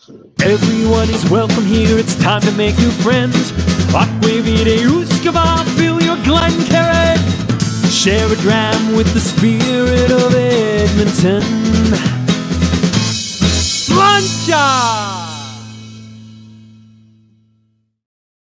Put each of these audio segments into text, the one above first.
Everyone is welcome here, it's time to make new friends. Aquavide Uskava, fill your Glencairn. Share a dram with the spirit of Edmonton. Luncha!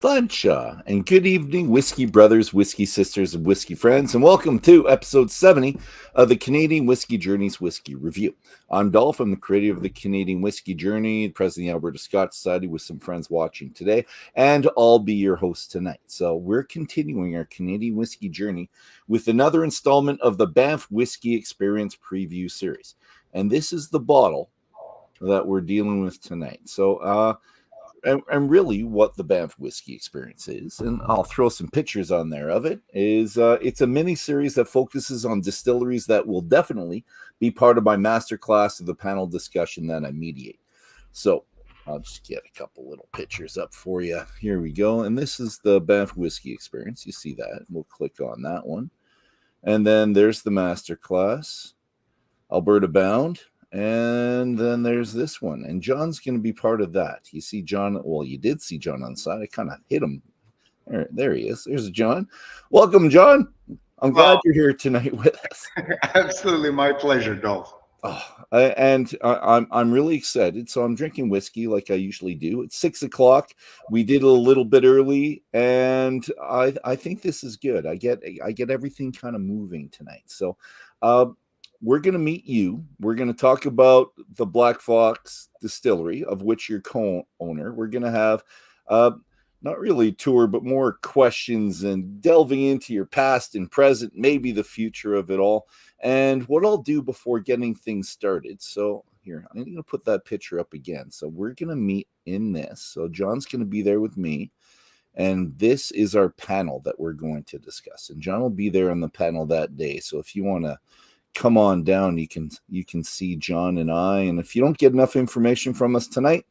Luncha, and good evening, whiskey brothers, whiskey sisters, and whiskey friends, and welcome to episode 70 of the Canadian Whisky Journey's Whiskey Review. I'm Dolph, I'm the creator of the Canadian Whisky Journey, president of the Alberta Scotch Society with some friends watching today, and I'll be your host tonight. So we're continuing our Canadian Whisky Journey with another installment of the Banff Whiskey Experience Preview Series. And this is the bottle that we're dealing with tonight. So, and really what the Banff Whiskey Experience is, and I'll throw some pictures on there of it, is it's a mini series that focuses on distilleries that will definitely be part of my masterclass of the panel discussion that I mediate. So I'll just get a couple little pictures up for you. Here we go. And this is the Banff Whiskey Experience. You see that. We'll click on that one. And then there's the masterclass, Alberta Bound. And then there's this one, and John's going to be part of that. You see John, well, you did see John on the side. I kind of hit him. There he is. There's John. Welcome, John. I'm glad you're here tonight with us. Absolutely, my pleasure, Dolph. I'm really excited. So I'm drinking whiskey like I usually do. It's 6 o'clock. We did a little bit early, and I think this is good. I get everything kind of moving tonight. So, we're going to meet you. We're going to talk about the Black Fox Distillery, of which you're co-owner. We're going to have not really a tour, but more questions and delving into your past and present, maybe the future of it all, and what I'll do before getting things started. So here, I'm going to put that picture up again. So we're going to meet in this. So John's going to be there with me, and this is our panel that we're going to discuss. And John will be there on the panel that day. So if you want to come on down, you can see John and I. And if you don't get enough information from us tonight,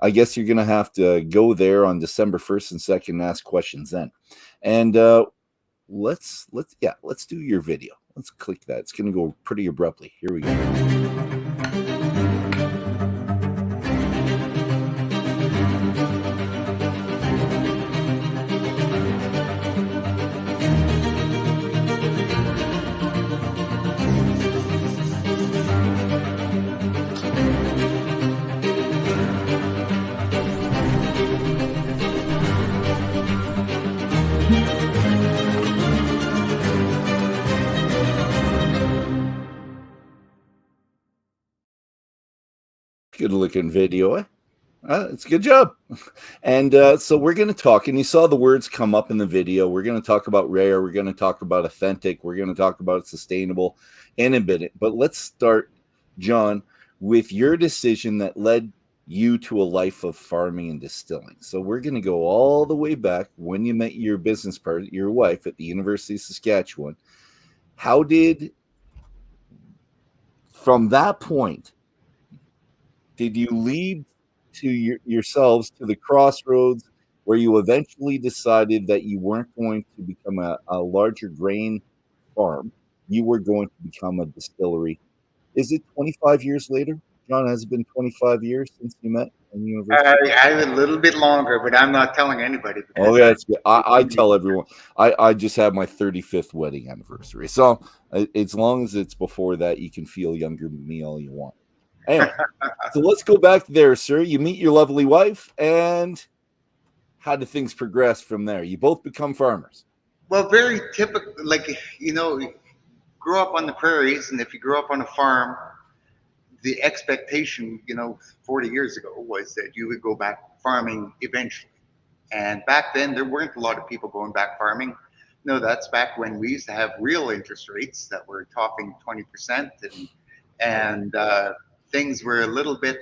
I guess you're gonna have to go there on December 1st and 2nd and ask questions then. And let's do your video. Let's click that. It's gonna go pretty abruptly. Here we go. Good looking video. It's a good job. And so we're going to talk, and you saw the words come up in the video. We're going to talk about rare. We're going to talk about authentic. We're going to talk about sustainable in a bit. But let's start, John, with your decision that led you to a life of farming and distilling. So we're going to go all the way back when you met your business partner, your wife, at the University of Saskatchewan. How did, from that point, did you lead to yourselves to the crossroads where you eventually decided that you weren't going to become a larger grain farm? You were going to become a distillery. Is it 25 years later? John, has it been 25 years since you met in the university? I have a little bit longer, but I'm not telling anybody. Oh, yeah, I tell everyone. I just had my 35th wedding anniversary. So as long as it's before that, you can feel younger than me all you want. Anyway, so let's go back there, sir. You meet your lovely wife, and how did things progress from there? You both become farmers. Well, very typical. Like, grew up on the prairies, and if you grew up on a farm, the expectation, 40 years ago was that you would go back farming eventually. And back then, there weren't a lot of people going back farming. No, that's back when we used to have real interest rates that were talking 20%, and things were a little bit,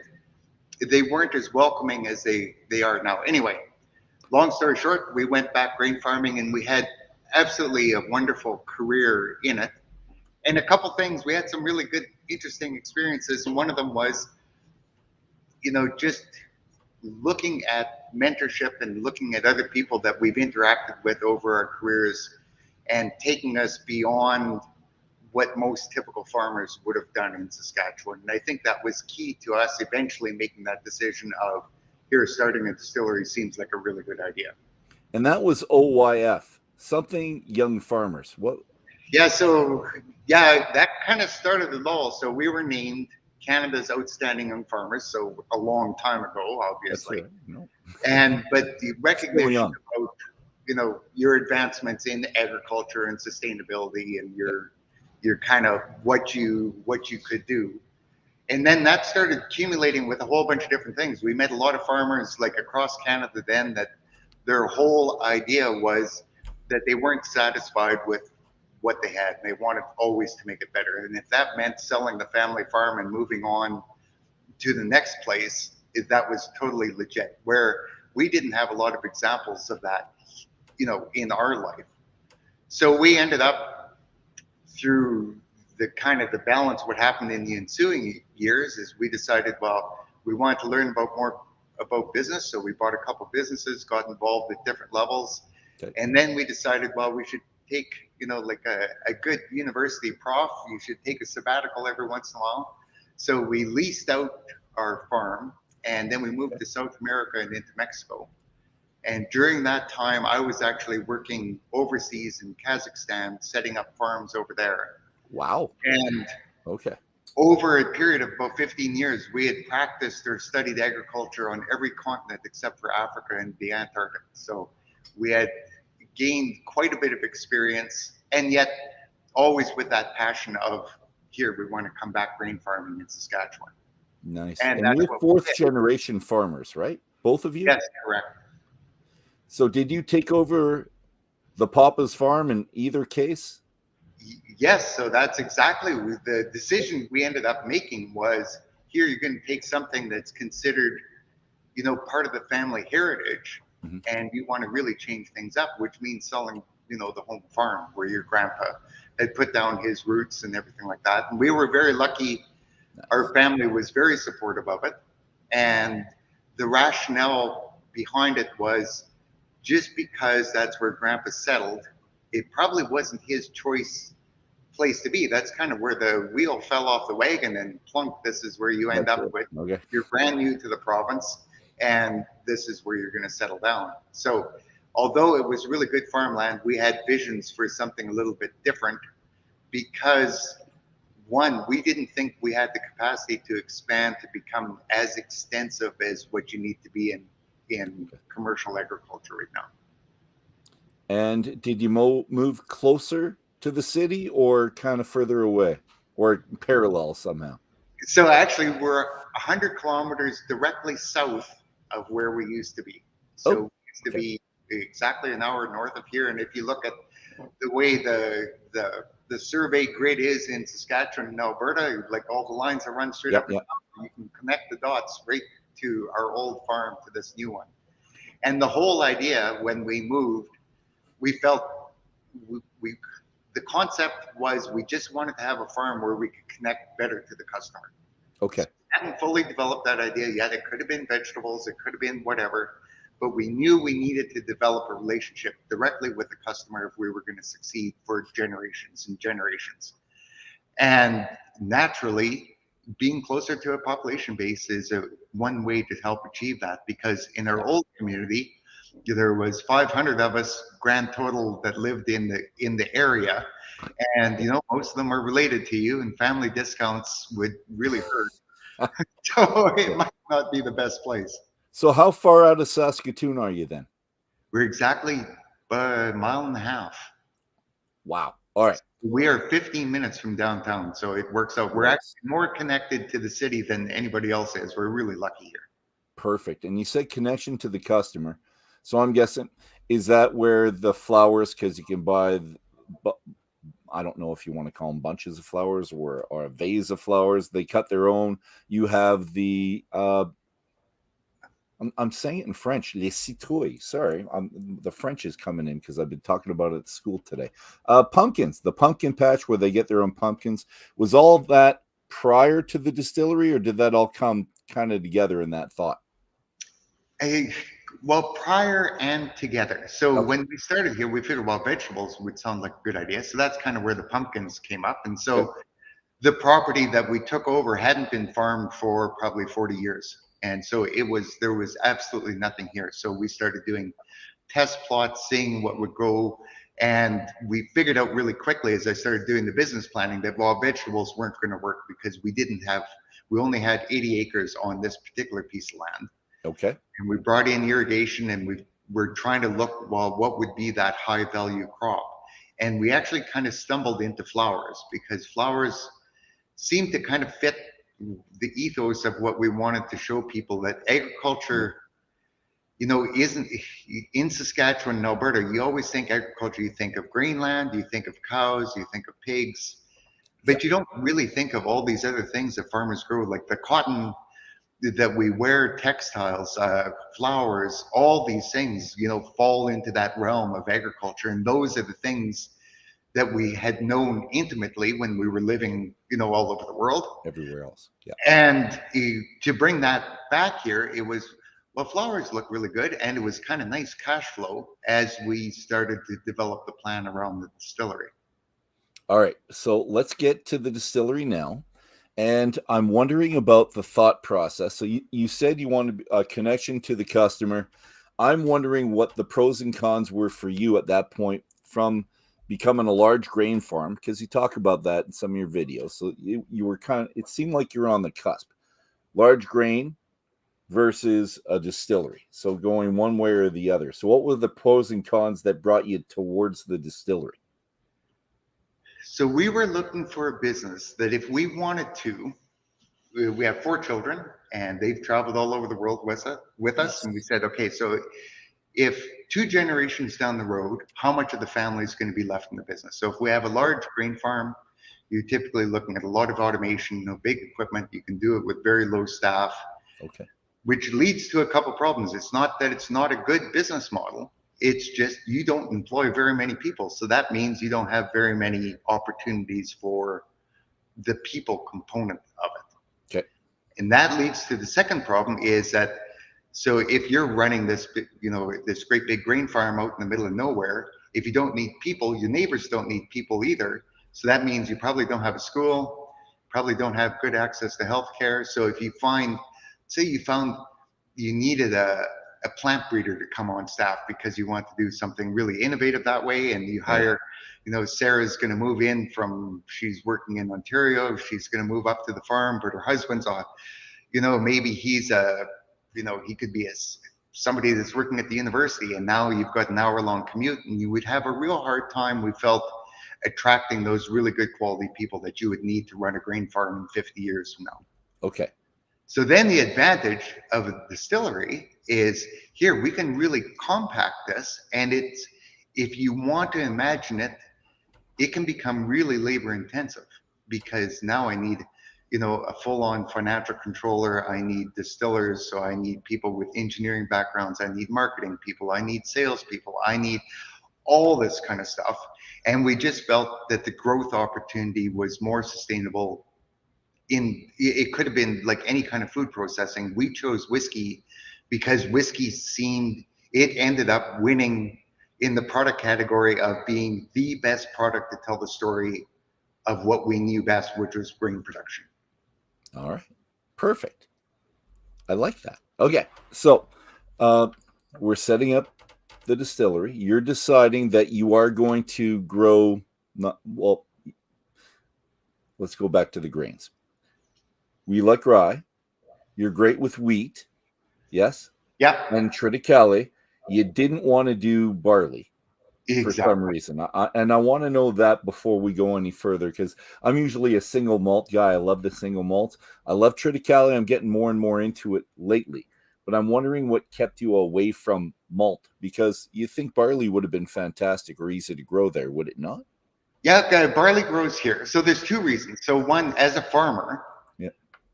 they weren't as welcoming as they are now. Anyway, long story short, we went back grain farming, and we had absolutely a wonderful career in it. And a couple things, we had some really good, interesting experiences. And one of them was, just looking at mentorship and looking at other people that we've interacted with over our careers and taking us beyond what most typical farmers would have done in Saskatchewan. And I think that was key to us eventually making that decision of here, starting a distillery seems like a really good idea. And that was OYF, something young farmers. What? Yeah, so yeah, that kind of started it all. So we were named Canada's Outstanding Young Farmers, so a long time ago, obviously. Right. No. But the recognition young. about, you know, your advancements in agriculture and sustainability and your kind of what you could do. And then that started accumulating with a whole bunch of different things. We met a lot of farmers like across Canada then that their whole idea was that they weren't satisfied with what they had, and they wanted always to make it better. And if that meant selling the family farm and moving on to the next place, that was totally legit. Where we didn't have a lot of examples of that, you know, in our life. So we ended up, through the kind of the balance, what happened in the ensuing years is we decided, well, we wanted to learn more about business. So we bought a couple businesses, got involved at different levels. Okay. And then we decided, well, we should take, you know, like a good university prof, you should take a sabbatical every once in a while. So we leased out our farm, and then we moved to South America and into Mexico. And during that time, I was actually working overseas in Kazakhstan, setting up farms over there. Wow. And okay, over a period of about 15 years, we had practiced or studied agriculture on every continent except for Africa and the Antarctic. So we had gained quite a bit of experience, and yet always with that passion of, here, we want to come back grain farming in Saskatchewan. Nice. And you're fourth generation farmers, right? Both of you? Yes, correct. So did you take over the Papa's farm in either case? Yes, so that's exactly the decision we ended up making was, here you're going to take something that's considered, you know, part of the family heritage, and you want to really change things up, which means selling, you know, the home farm where your grandpa had put down his roots and everything like that. And we were very lucky. Nice. Our family was very supportive of it. And the rationale behind it was just because that's where grandpa settled, it probably wasn't his place to be. That's kind of where the wheel fell off the wagon and plunk, this is where you end up with. Okay. You're brand new to the province, and this is where you're going to settle down. So although it was really good farmland, we had visions for something a little bit different because, one, we didn't think we had the capacity to expand to become as extensive as what you need to be in commercial agriculture right now. And did you move closer to the city or kind of further away or parallel somehow? So actually we're 100 kilometers directly south of where we used to be. So we used to be exactly an hour north of here. And if you look at the way the survey grid is in Saskatchewan and Alberta, like all the lines that run straight up and down, you can connect the dots right to our old farm to this new one. And the whole idea when we moved, we felt the concept was we just wanted to have a farm where we could connect better to the customer. Okay. So we hadn't fully developed that idea yet. It could have been vegetables, it could have been whatever, but we knew we needed to develop a relationship directly with the customer if we were going to succeed for generations and generations. And naturally, being closer to a population base is one way to help achieve that, because in our old community, there was 500 of us grand total that lived in the area, and you know, most of them are related to you, and family discounts would really hurt. So it might not be the best place. So how far out of Saskatoon are you then? We're exactly a mile and a half. Wow. All right. We are 15 minutes from downtown, so it works out. We're actually more connected to the city than anybody else is. We're really lucky here. Perfect. And you said connection to the customer. So I'm guessing, is that where the flowers, because you can buy, I don't know if you want to call them bunches of flowers or a vase of flowers. They cut their own. You have the, I'm saying it in French, les citrouilles. Sorry, the French is coming in because I've been talking about it at school today. Pumpkins, the pumpkin patch where they get their own pumpkins. Was all that prior to the distillery, or did that all come kind of together in that thought? Well, prior and together. So Okay. when we started here, we figured, well, vegetables would sound like a good idea. So that's kind of where the pumpkins came up. And Okay. so the property that we took over hadn't been farmed for probably 40 years. And so there was absolutely nothing here. So we started doing test plots, seeing what would go. And we figured out really quickly as I started doing the business planning that, well, vegetables weren't going to work because we only had 80 acres on this particular piece of land. Okay. And we brought in irrigation and we're trying to look, well, what would be that high value crop? And we actually kind of stumbled into flowers because flowers seem to kind of fit the ethos of what we wanted to show people, that agriculture, isn't in Saskatchewan and Alberta. You always think agriculture, you think of grainland, you think of cows, you think of pigs, but you don't really think of all these other things that farmers grow, like the cotton that we wear, textiles, flowers, all these things, fall into that realm of agriculture. And those are the things that we had known intimately when we were living, all over the world. Everywhere else. Yeah. And to bring that back here, it was, well, flowers look really good. And it was kind of nice cash flow as we started to develop the plan around the distillery. All right. So let's get to the distillery now. And I'm wondering about the thought process. So you said you wanted a connection to the customer. I'm wondering what the pros and cons were for you at that point from becoming a large grain farm, because you talk about that in some of your videos. So you were it seemed like you're on the cusp. Large grain versus a distillery. So going one way or the other. So what were the pros and cons that brought you towards the distillery? So we were looking for a business that if we wanted to, we have 4 children and they've traveled all over the world with us. Yes. And we said, okay, so if 2 generations down the road, how much of the family is going to be left in the business? So if we have a large grain farm, you're typically looking at a lot of automation, big equipment. You can do it with very low staff, okay, which leads to a couple problems. It's not that it's not a good business model. It's just you don't employ very many people. So that means you don't have very many opportunities for the people component of it. Okay. And that leads to the second problem is that, so if you're running this, this great big grain farm out in the middle of nowhere, if you don't need people, your neighbors don't need people either. So that means you probably don't have a school, probably don't have good access to healthcare. So if you you needed a plant breeder to come on staff because you want to do something really innovative that way, and you hire, Sarah's going to move in she's working in Ontario, she's going to move up to the farm, but her husband's on, maybe he's he could be somebody that's working at the university, and now you've got an hour-long commute, and you would have a real hard time, we felt, attracting those really good quality people that you would need to run a grain farm in 50 years from now. Okay. So then the advantage of a distillery is here we can really compact this, and if you want to imagine it, it can become really labor intensive because now I need a full-on financial controller, I need distillers, so I need people with engineering backgrounds, I need marketing people, I need salespeople, I need all this kind of stuff. And we just felt that the growth opportunity was more sustainable. It could have been like any kind of food processing. We chose whiskey because whiskey ended up winning in the product category of being the best product to tell the story of what we knew best, which was grain production. All right. Perfect. I like that. Okay. So we're setting up the distillery. You're deciding that you are going to grow, let's go back to the grains. We like rye. You're great with wheat. Yes? Yeah. And triticale. You didn't want to do barley. Exactly. For some reason. I want to know that before we go any further, because I'm usually a single malt guy. I love the single malts. I love triticale. I'm getting more and more into it lately. But I'm wondering what kept you away from malt, because you think barley would have been fantastic or easy to grow there, would it not? Yeah, barley grows here. So there's 2 reasons. So one, as a farmer,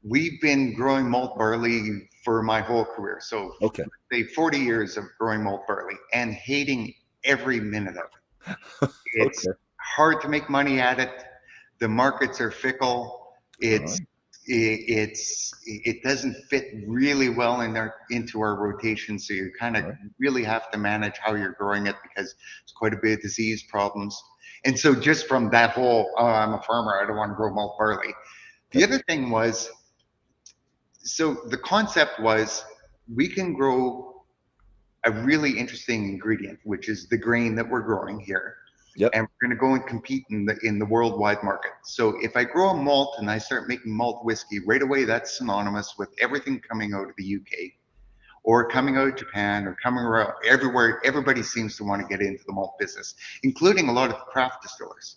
we've been growing malt barley for my whole career. So say 40 years of growing malt barley and hating every minute of it. It's hard to make money at it. The markets are fickle. It's it doesn't fit really well into our rotation. So you kind of really have to manage how you're growing it, because it's quite a bit of disease problems. And so just from that whole, oh, I'm a farmer, I don't want to grow malt barley. The other thing was, so the concept was, we can grow a really interesting ingredient, which is the grain that we're growing here. Yep. And we're going to go and compete in the worldwide market. So if I grow a malt and I start making malt whiskey, right away that's synonymous with everything coming out of the UK or coming out of Japan or coming around everywhere. Everybody seems to want to get into the malt business, including a lot of craft distillers.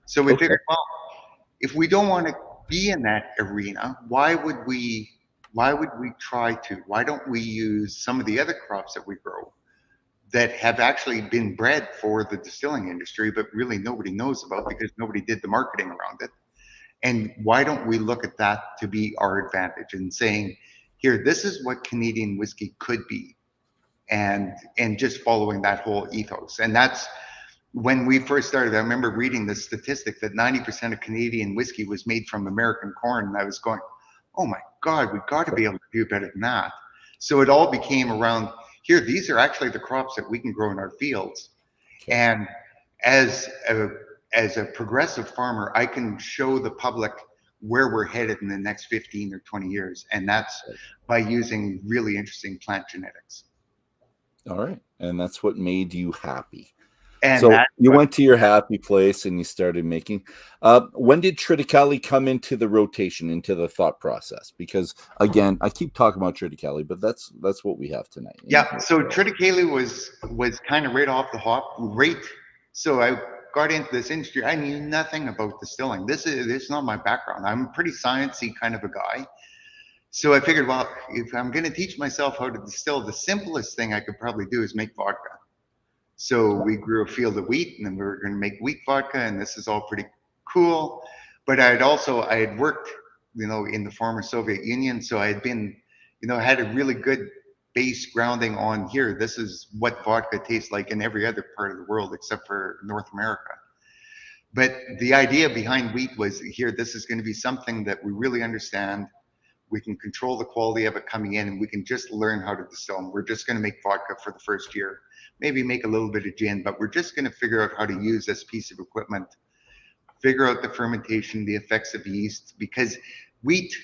So we figured, well, if we don't want to be in that arena, why would we try to? Why don't we use some of the other crops that we grow that have actually been bred for the distilling industry, but really nobody knows about because nobody did the marketing around it? And why don't we look at that to be our advantage and saying, here, this is what Canadian whiskey could be, and just following that whole ethos. And that's when we first started. I remember reading the statistic that 90% of Canadian whiskey was made from American corn, and I was going, oh my God, we've got to be able to do better than that. So it all became around, here, these are actually the crops that we can grow in our fields. And as a progressive farmer, I can show the public where we're headed in the next 15 or 20 years. And that's by using really interesting plant genetics. All right. And that's what made you happy. And so you went to your happy place and you started making. When did Triticale come into the rotation, into the thought process? Because again, I keep talking about Triticale, but that's what we have tonight. Yeah. So Triticale was kind of right off the hop. So I got into this industry. I knew nothing about distilling. This is not my background. I'm a pretty sciencey kind of a guy. So I figured, well, if I'm going to teach myself how to distill, the simplest thing I could probably do is make vodka. So we grew a field of wheat, and then we were going to make wheat vodka, and this is all pretty cool. But I had worked, in the former Soviet Union, so I had been, had a really good base grounding on, here, this is what vodka tastes like in every other part of the world except for North America. But the idea behind wheat was, here, this is going to be something that we really understand. We can control the quality of it coming in, and we can just learn how to distill. And we're just going to make vodka for the first year, maybe make a little bit of gin, but we're just going to figure out how to use this piece of equipment, figure out the fermentation, the effects of yeast, because wheat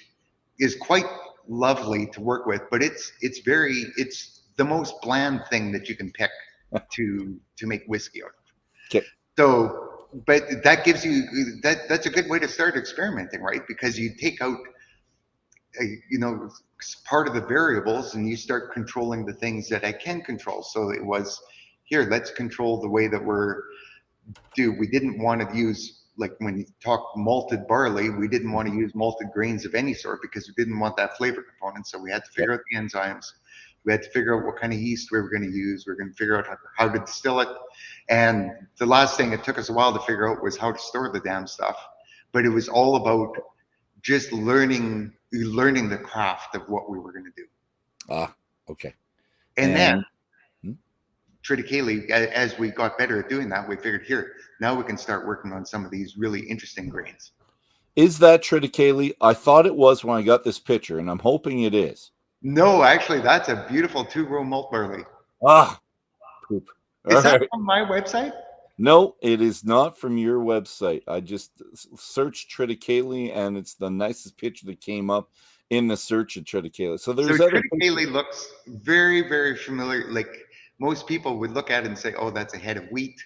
is quite lovely to work with, but it's the most bland thing that you can pick to make whiskey out of. Okay. So, but that gives you, that's a good way to start experimenting, right? Because you take out, part of the variables, and you start controlling the things that I can control. So it was, here, let's control the way that we didn't want to use, like when you talk malted barley, we didn't want to use malted grains of any sort because we didn't want that flavor component. So we had to figure out the enzymes. We had to figure out what kind of yeast we were going to use. We were going to figure out how to distill it. And the last thing it took us a while to figure out was how to store the damn stuff. But it was all about just learning the craft of what we were going to do. Okay. And then Triticale, as we got better at doing that, we figured, here, now we can start working on some of these really interesting grains. Is that Triticale? I thought it was when I got this picture, and I'm hoping it is. No, actually, that's a beautiful 2-row malt barley. Poop. Is that from my website? No, it is not from your website. I just searched Triticale, and it's the nicest picture that came up in the search of Triticale. So Triticale looks very, very familiar. Like most people would look at it and say, "Oh, that's a head of wheat."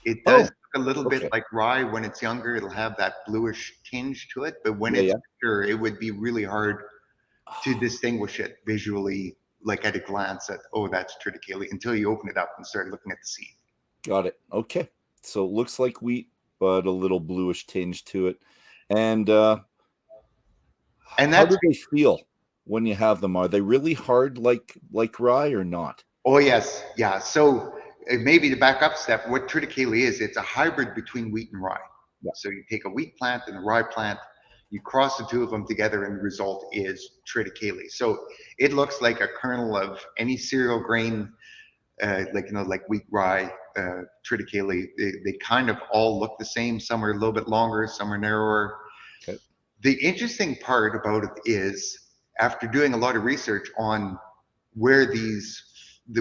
It does look a little bit like rye when it's younger. It'll have that bluish tinge to it, but when it's mature, it would be really hard to distinguish it visually, like at a glance. That's Triticale, until you open it up and start looking at the seed. Got it. Okay. So it looks like wheat, but a little bluish tinge to it. And how do they feel when you have them? Are they really hard like rye or not? Oh, yes. Yeah. So maybe to back up a step, what Triticale is, it's a hybrid between wheat and rye. Yeah. So you take a wheat plant and a rye plant, you cross the two of them together, and the result is Triticale. So it looks like a kernel of any cereal grain, like wheat, rye, Triticale. They kind of all look the same. Some are a little bit longer, some are narrower. Okay. The interesting part about it is, after doing a lot of research on where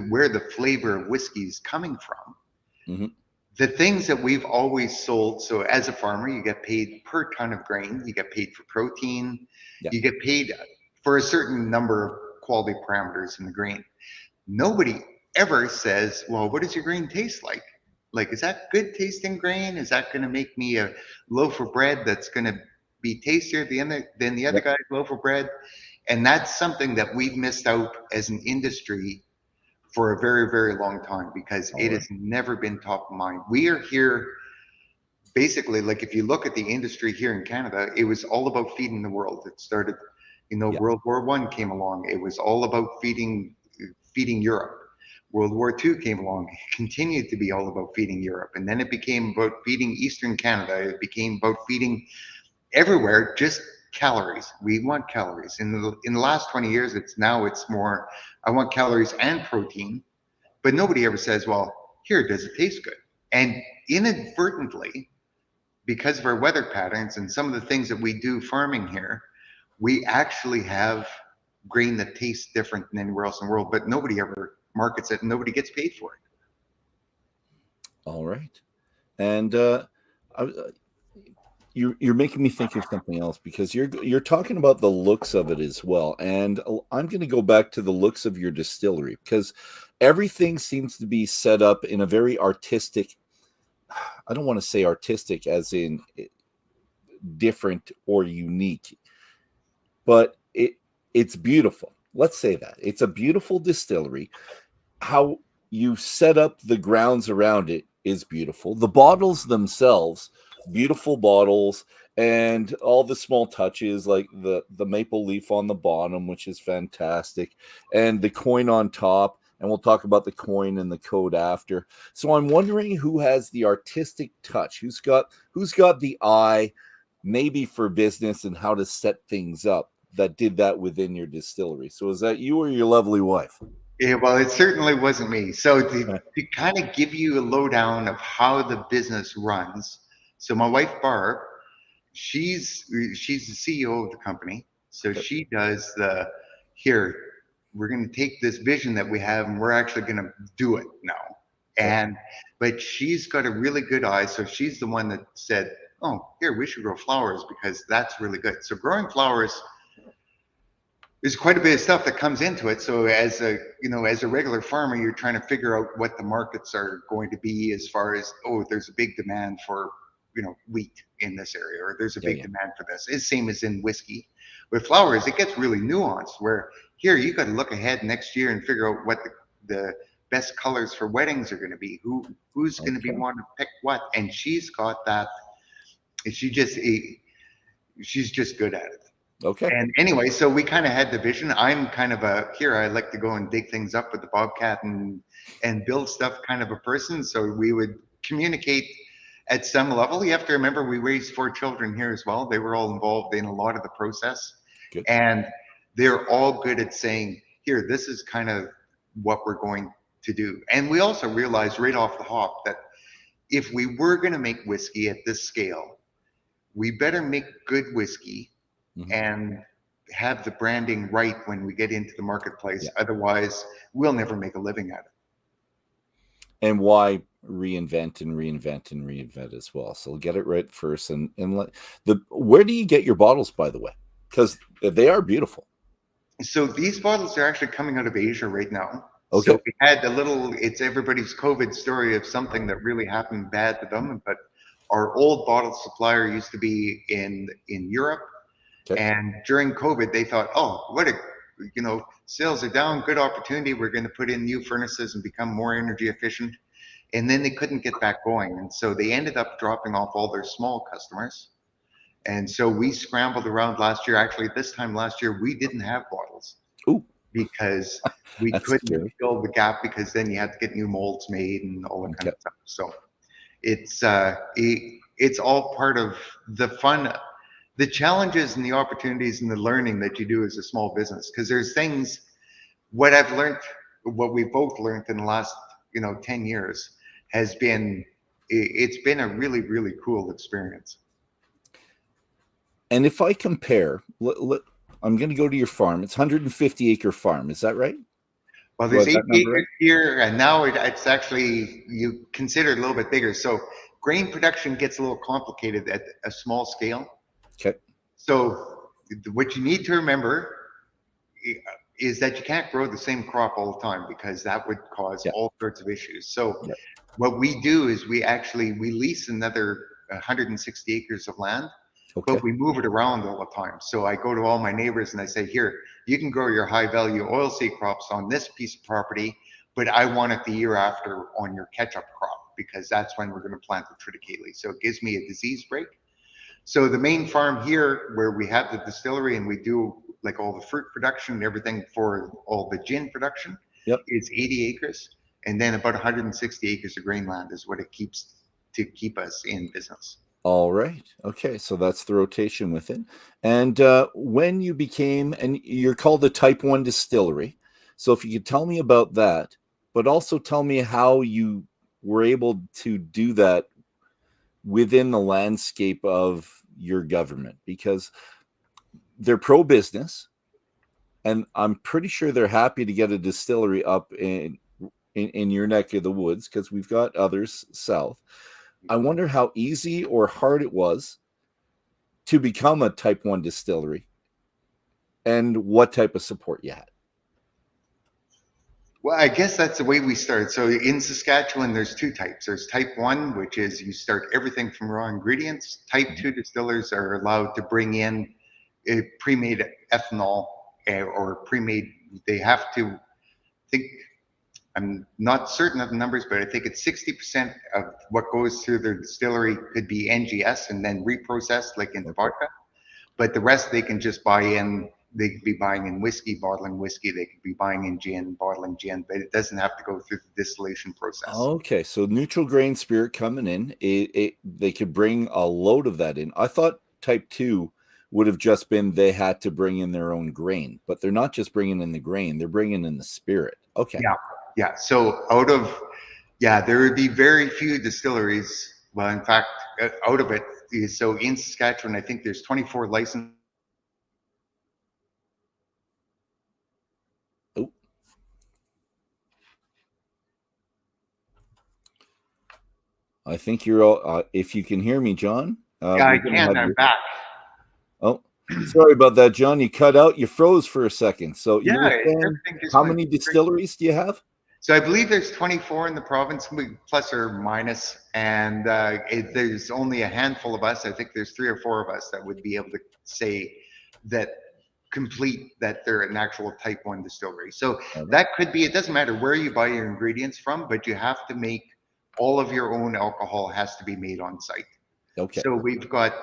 where the flavor of whiskey is coming from, Mm-hmm. the things that we've always sold. So as a farmer, you get paid per ton of grain, you get paid for protein, Yeah. you get paid for a certain number of quality parameters in the grain. Nobody ever says, well, what does your grain taste like? Like, is that good tasting grain? Is that going to make me a loaf of bread that's going to be tastier than the other Yep. guy's loaf of bread? And that's something that we've missed out as an industry for a very, very long time, because All it right. has never been top of mind. We are here basically, like, if you look at the industry here in Canada, it was all about feeding the world. It started, Yeah. World War One came along. It was all about feeding Europe. World War II came along. It continued to be all about feeding Europe, and then it became about feeding Eastern Canada. It became about feeding everywhere, just calories. We want calories. In the last 20 years, it's more, I want calories and protein, but nobody ever says, well, here, does it taste good? And inadvertently, because of our weather patterns and some of the things that we do farming here, we actually have grain that tastes different than anywhere else in the world, but nobody ever markets it and nobody gets paid for it. All right. And you're making me think of something else, because you're talking about the looks of it as well. And I'm going to go back to the looks of your distillery, because everything seems to be set up in a very artistic, I don't want to say artistic as in different or unique, but it's beautiful. Let's say that. It's a beautiful distillery. How you set up the grounds around it is beautiful. The bottles themselves, beautiful bottles, and all the small touches, like the maple leaf on the bottom, which is fantastic, and the coin on top. And we'll talk about the coin and the Cote after. So I'm wondering who has the artistic touch, who's got the eye, maybe for business and how to set things up, that did that within your distillery. So is that you or your lovely wife? Yeah, well, it certainly wasn't me. So to kind of give you a lowdown of how the business runs, so my wife Barb, she's the CEO of the company. So she does here, we're going to take this vision that we have and we're actually going to do it now. And but she's got a really good eye. So she's the one that said, oh, here, we should grow flowers because that's really good. So growing flowers, there's quite a bit of stuff that comes into it. So as a regular farmer, you're trying to figure out what the markets are going to be, as far as, oh, there's a big demand for, wheat in this area, or there's a big demand for this. It's same as in whiskey. With flowers, it gets really nuanced, where here you got to look ahead next year and figure out what the best colors for weddings are going to be, who's going to be wanting to pick what. And she's got that. She's just good at it. Okay. And anyway, so we kind of had the vision. I'm kind of I like to go and dig things up with the Bobcat and build stuff kind of a person. So we would communicate at some level. You have to remember, we raised 4 children here as well. They were all involved in a lot of the process. Good. And they're all good at saying, here, this is kind of what we're going to do. And we also realized right off the hop that if we were going to make whiskey at this scale, we better make good whiskey and have the branding right when we get into the marketplace. Otherwise, we'll never make a living at it. And why reinvent as well? So get it right first. And where do you get your bottles, by the way? Because they are beautiful. So these bottles are actually coming out of Asia right now. Okay. So we had it's everybody's COVID story of something that really happened bad to them. But our old bottle supplier used to be in Europe. Okay. And during COVID, they thought, oh, sales are down, good opportunity. We're going to put in new furnaces and become more energy efficient. And then they couldn't get back going. And so they ended up dropping off all their small customers. And so we scrambled around last year. Actually, this time last year, we didn't have bottles. Ooh. Because we couldn't fill the gap, because then you had to get new molds made and all that kind of stuff. So it's all part of the fun, the challenges and the opportunities and the learning that you do as a small business. Because there's things, what we both learned in the last 10 years has been, it's been a really, really cool experience. And if I compare, I'm going to go to your farm. It's 150 acre farm. Is that right? Well, Do I there's have 8 that number acres right? here, and now it's actually, you consider it a little bit bigger. So grain production gets a little complicated at a small scale. Okay. So what you need to remember is that you can't grow the same crop all the time, because that would cause Yeah. all sorts of issues. So Yeah. what we do is we lease another 160 acres of land, Okay. but we move it around all the time. So I go to all my neighbors and I say, here, you can grow your high value oilseed crops on this piece of property, but I want it the year after on your catch-up crop, because that's when we're going to plant the triticale. So it gives me a disease break. So the main farm here, where we have the distillery and we do like all the fruit production and everything for all the gin production, Yep. is 80 acres. And then about 160 acres of grain land is what it keeps to keep us in business. All right. Okay. So that's the rotation within. And when you became, and you're called a Type 1 distillery. So if you could tell me about that, but also tell me how you were able to do that within the landscape of your government, because they're pro-business, and I'm pretty sure they're happy to get a distillery up in your neck of the woods, because we've got others south. I wonder how easy or hard it was to become a Type 1 distillery, and what type of support you had. Well, I guess that's the way we started. So in Saskatchewan, there's two types. There's type 1, which is you start everything from raw ingredients. Type 2 distillers are allowed to bring in a pre-made ethanol, or pre-made, they have to think, I'm not certain of the numbers, but I think it's 60% of what goes through their distillery could be NGS and then reprocessed like into vodka. But the rest they can just buy in. They could be buying in whiskey, bottling whiskey. They could be buying in gin, bottling gin, but it doesn't have to go through the distillation process. Okay, so neutral grain spirit coming in, they could bring a load of that in. I thought Type 2 would have just been they had to bring in their own grain, but they're not just bringing in the grain, they're bringing in the spirit. Okay. Yeah. So there would be very few distilleries. Well, in fact, out of it, so in Saskatchewan, I think there's 24 licensed. Oh. I think you're all, if you can hear me, John. Yeah, I can. I'm back. Oh, sorry about that, John. You cut out. You froze for a second. So you were saying, everything just how went many great. distilleries do you have? So I believe there's 24 in the province, plus or minus, and there's only a handful of us. I think there's 3 or 4 of us that would be able to say that that they're an actual Type 1 distillery. So that could be, it doesn't matter where you buy your ingredients from, but you have to make all of your own alcohol has to be made on site. Okay. So we've got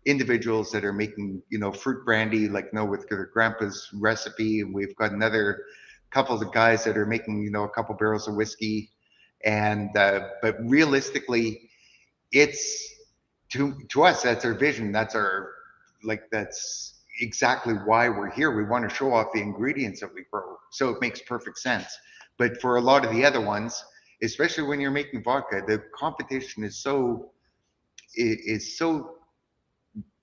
individuals that are making, fruit brandy, with their grandpa's recipe, and we've got another couple of guys that are making, a couple barrels of whiskey, and but realistically, it's to us, that's our vision, that's exactly why we're here. We want to show off the ingredients that we grow, so it makes perfect sense. But for a lot of the other ones, especially when you're making vodka, the competition is so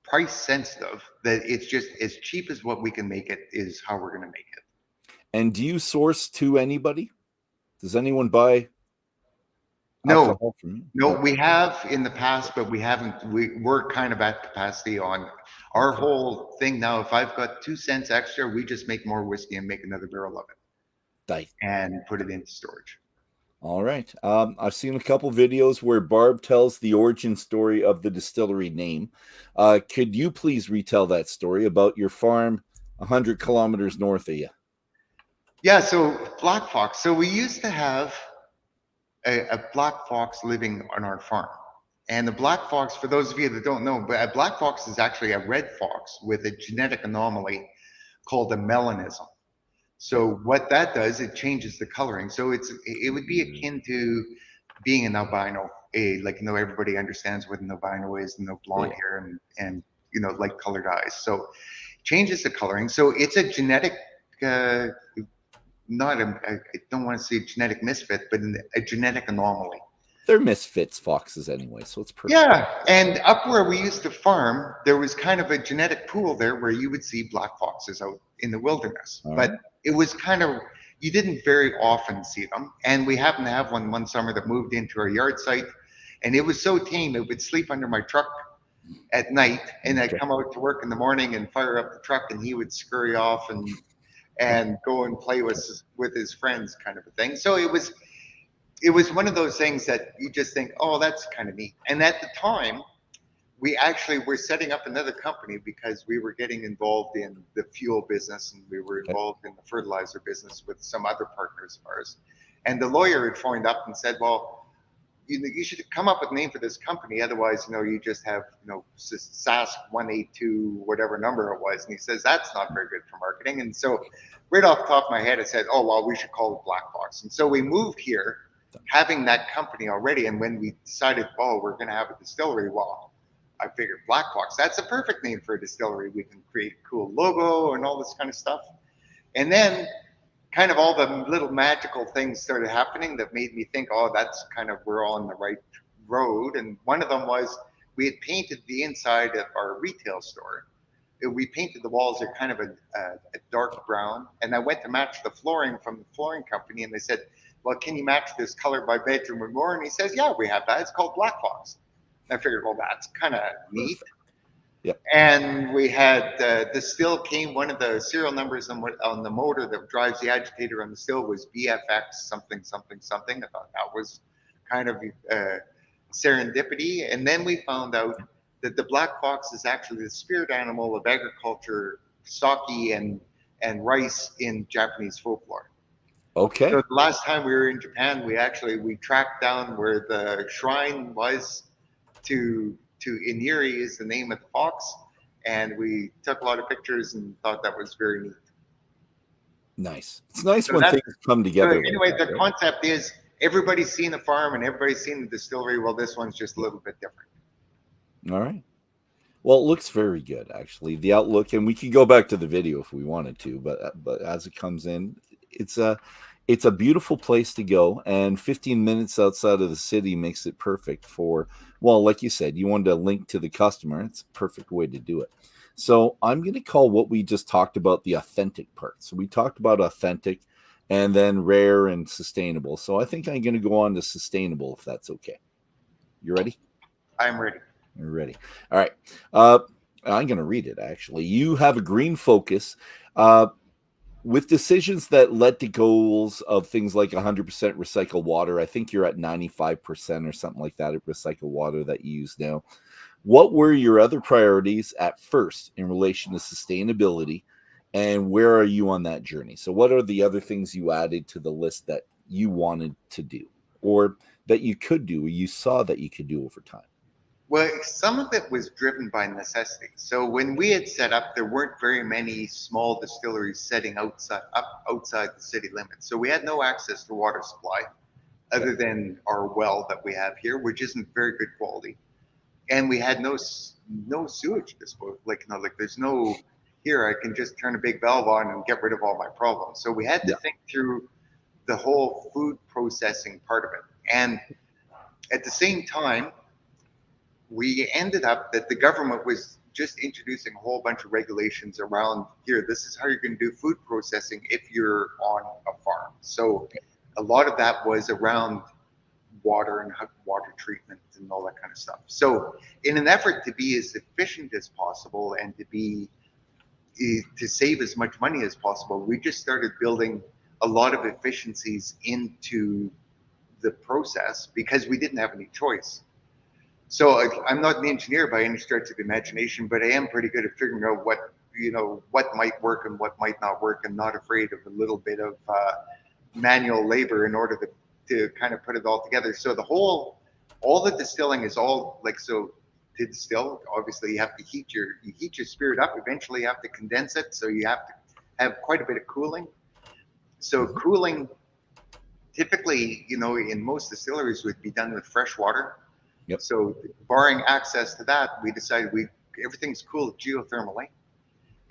price sensitive that it's just as cheap as what we can make it is how we're going to make it. And do you source to anybody? Does anyone buy alcohol from you? No, we have in the past, but we haven't. We're kind of at capacity on our whole thing now. If I've got 2 cents extra, we just make more whiskey and make another barrel of it and put it into storage. All right. I've seen a couple videos where Barb tells the origin story of the distillery name. Could you please retell that story about your farm 100 kilometers north of you? Yeah, so Black Fox. So we used to have a Black Fox living on our farm. And the Black Fox, for those of you that don't know, but a Black Fox is actually a red fox with a genetic anomaly called a melanism. So what that does, it changes the coloring. So it would be akin to being an albino. Everybody understands what an albino is, blonde hair and light colored eyes. So changes the coloring. So it's a genetic, I don't want to say genetic misfit, but a genetic anomaly. they're misfits, foxes anyway, so it's perfect. Yeah, and up where we used to farm, there was kind of a genetic pool there where you would see black foxes out in the wilderness. All But right. it was kind of, you didn't very often see them. And we happened to have one summer that moved into our yard site, and it was so tame, it would sleep under my truck at night, and I'd Okay. come out to work in the morning and fire up the truck, and he would scurry off and go and play with his friends, kind of a thing. So it was one of those things that you just think, oh, that's kind of neat. And at the time, we actually were setting up another company because we were getting involved in the fuel business, and we were Okay. involved in the fertilizer business with some other partners of ours. And the lawyer had phoned up and said, well, you should come up with a name for this company. Otherwise, you just have, SAS 182, whatever number it was. And he says, that's not very good for marketing. And so right off the top of my head, I said, oh, well, we should call it Black Fox. And so we moved here having that company already. And when we decided, oh, we're going to have a distillery, well, I figured Black Fox, that's a perfect name for a distillery. We can create a cool logo and all this kind of stuff. And then kind of all the little magical things started happening that made me think, oh, that's kind of, we're on the right road. And one of them was we had painted the inside of our retail store. We painted the walls are kind of a dark brown. And I went to match the flooring from the flooring company, and they said, well, can you match this color by bedroom or more? And he says, yeah, we have that. It's called Black Fox. And I figured, well, that's kind of neat. Yep. And we had the still came, one of the serial numbers on the motor that drives the agitator on the still was BFX something something something. I thought that was kind of serendipity. And then we found out that the black fox is actually the spirit animal of agriculture, sake and rice in Japanese folklore. Okay. So the last time we were in Japan, we tracked down where the shrine was to Iniri is the name of the fox, and we took a lot of pictures and thought that was very neat. Nice. It's nice So when things come together. So anyway, like that, the right? concept is everybody's seen the farm and everybody's seen the distillery. Well, this one's just a little bit different. All right. Well, it looks very good, actually. The outlook, and we could go back to the video if we wanted to, but as it comes in, it's a beautiful place to go, and 15 minutes outside of the city makes it perfect for, well, like you said, you wanted to link to the customer. It's a perfect way to do it. So I'm going to call what we just talked about the authentic part. So we talked about authentic and then rare and sustainable. So I think I'm going to go on to sustainable, if that's okay. You ready? I'm ready. You're ready. All right. I'm going to read it, actually. You have a green focus. With decisions that led to goals of things like 100% recycled water, I think you're at 95% or something like that of recycled water that you use now. What were your other priorities at first in relation to sustainability, and where are you on that journey? So what are the other things you added to the list that you wanted to do, or that you could do, or you saw that you could do over time? Well, some of it was driven by necessity. So when we had set up, there weren't very many small distilleries setting outside the city limits. So we had no access to water supply other than our well that we have here, which isn't very good quality. And we had no sewage disposal. Like there's no, here I can just turn a big valve on and get rid of all my problems. So we had to think through the whole food processing part of it. And at the same time, we ended up that the government was just introducing a whole bunch of regulations around here. This is how you're going to do food processing if you're on a farm. So a lot of that was around water and water treatment and all that kind of stuff. So in an effort to be as efficient as possible and to save as much money as possible, we just started building a lot of efficiencies into the process because we didn't have any choice. So I'm not an engineer by any stretch of the imagination, but I am pretty good at figuring out what might work and what might not work, and not afraid of a little bit of manual labor in order to kind of put it all together. So all the distilling is all like, so to distill, obviously you have to heat your spirit up. Eventually you have to condense it. So you have to have quite a bit of cooling. So cooling typically, in most distilleries would be done with fresh water. Yep. So barring access to that, we decided everything's cooled geothermally,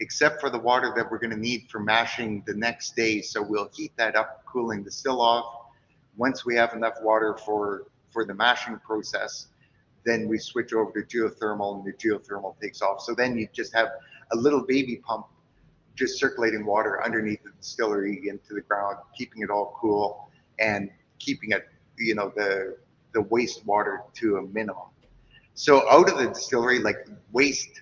except for the water that we're going to need for mashing the next day. So we'll heat that up, cooling the still off. Once we have enough water for for the mashing process. Then we switch over to geothermal, and the geothermal takes off. So then you just have a little baby pump just circulating water underneath the distillery into the ground, keeping it all cool and keeping it, the wastewater to a minimum. So out of the distillery, like waste,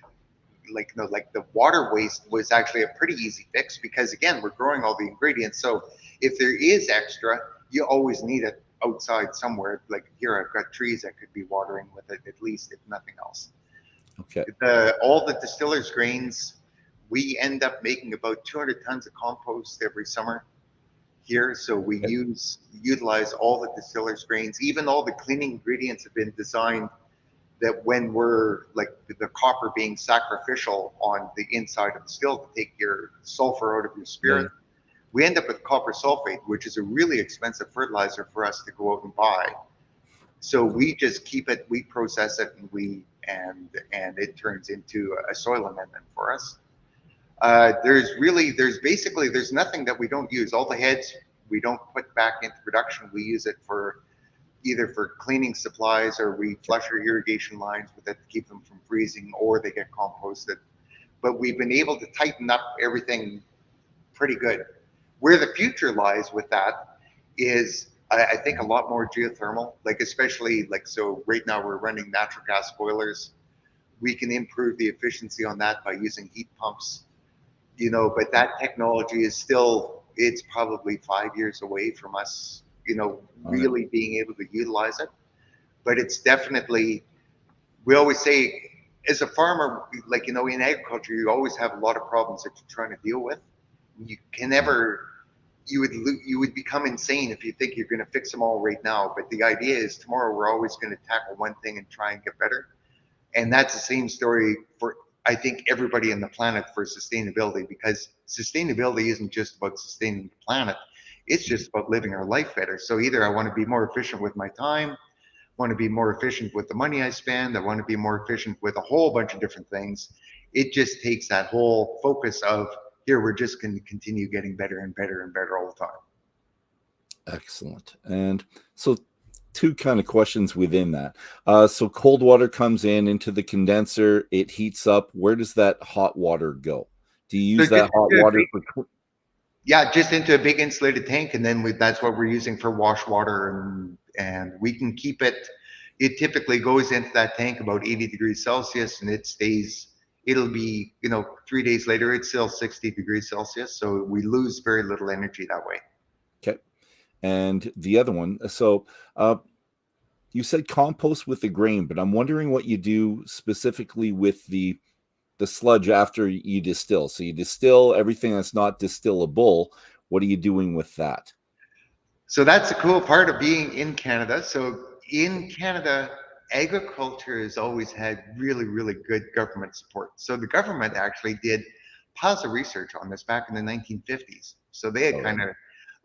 like the water waste was actually a pretty easy fix, because again, we're growing all the ingredients. So if there is extra, you always need it outside somewhere. Like here, I've got trees I could be watering with it, at least, if nothing else. Okay. All the distillers' grains, we end up making about 200 tons of compost every summer here. So we utilize all the distillers' grains. Even all the cleaning ingredients have been designed that when we're like the copper being sacrificial on the inside of the still to take your sulfur out of your spirit, we end up with copper sulfate, which is a really expensive fertilizer for us to go out and buy. So we just keep it, we process it, and it turns into a soil amendment for us. There's nothing that we don't use. All the heads we don't put back into production. We use it for either for cleaning supplies, or we flush our irrigation lines with it to keep them from freezing, or they get composted. But we've been able to tighten up everything pretty good. Where the future lies with that is, I think, a lot more geothermal, like especially like, so right now we're running natural gas boilers. We can improve the efficiency on that by using heat pumps, but that technology is still, it's probably 5 years away from us, really being able to utilize it. But it's definitely, we always say, as a farmer, like, in agriculture, you always have a lot of problems that you're trying to deal with. You can never, you would become insane if you think you're going to fix them all right now. But the idea is tomorrow we're always going to tackle one thing and try and get better. And that's the same story for, I think, everybody on the planet for sustainability, because sustainability isn't just about sustaining the planet. It's just about living our life better. So either I want to be more efficient with my time, want to be more efficient with the money I spend, I want to be more efficient with a whole bunch of different things. It just takes that whole focus of, here, we're just going to continue getting better and better and better all the time. Excellent. And so two kind of questions within that. So cold water comes into the condenser, it heats up. Where does that hot water go? Do you use that hot water for? Yeah, just into a big insulated tank, and then that's what we're using for wash water, and we can keep it. It typically goes into that tank about 80 degrees Celsius, and it stays. It'll be, 3 days later, it's still 60 degrees Celsius, so we lose very little energy that way. Okay. And the other one, so you said compost with the grain, but I'm wondering what you do specifically with the sludge after you distill. So you distill everything that's not distillable. What are you doing with that? So that's the cool part of being in Canada. So in Canada, agriculture has always had really, really good government support. So the government actually did piles of research on this back in the 1950s. So they had kind of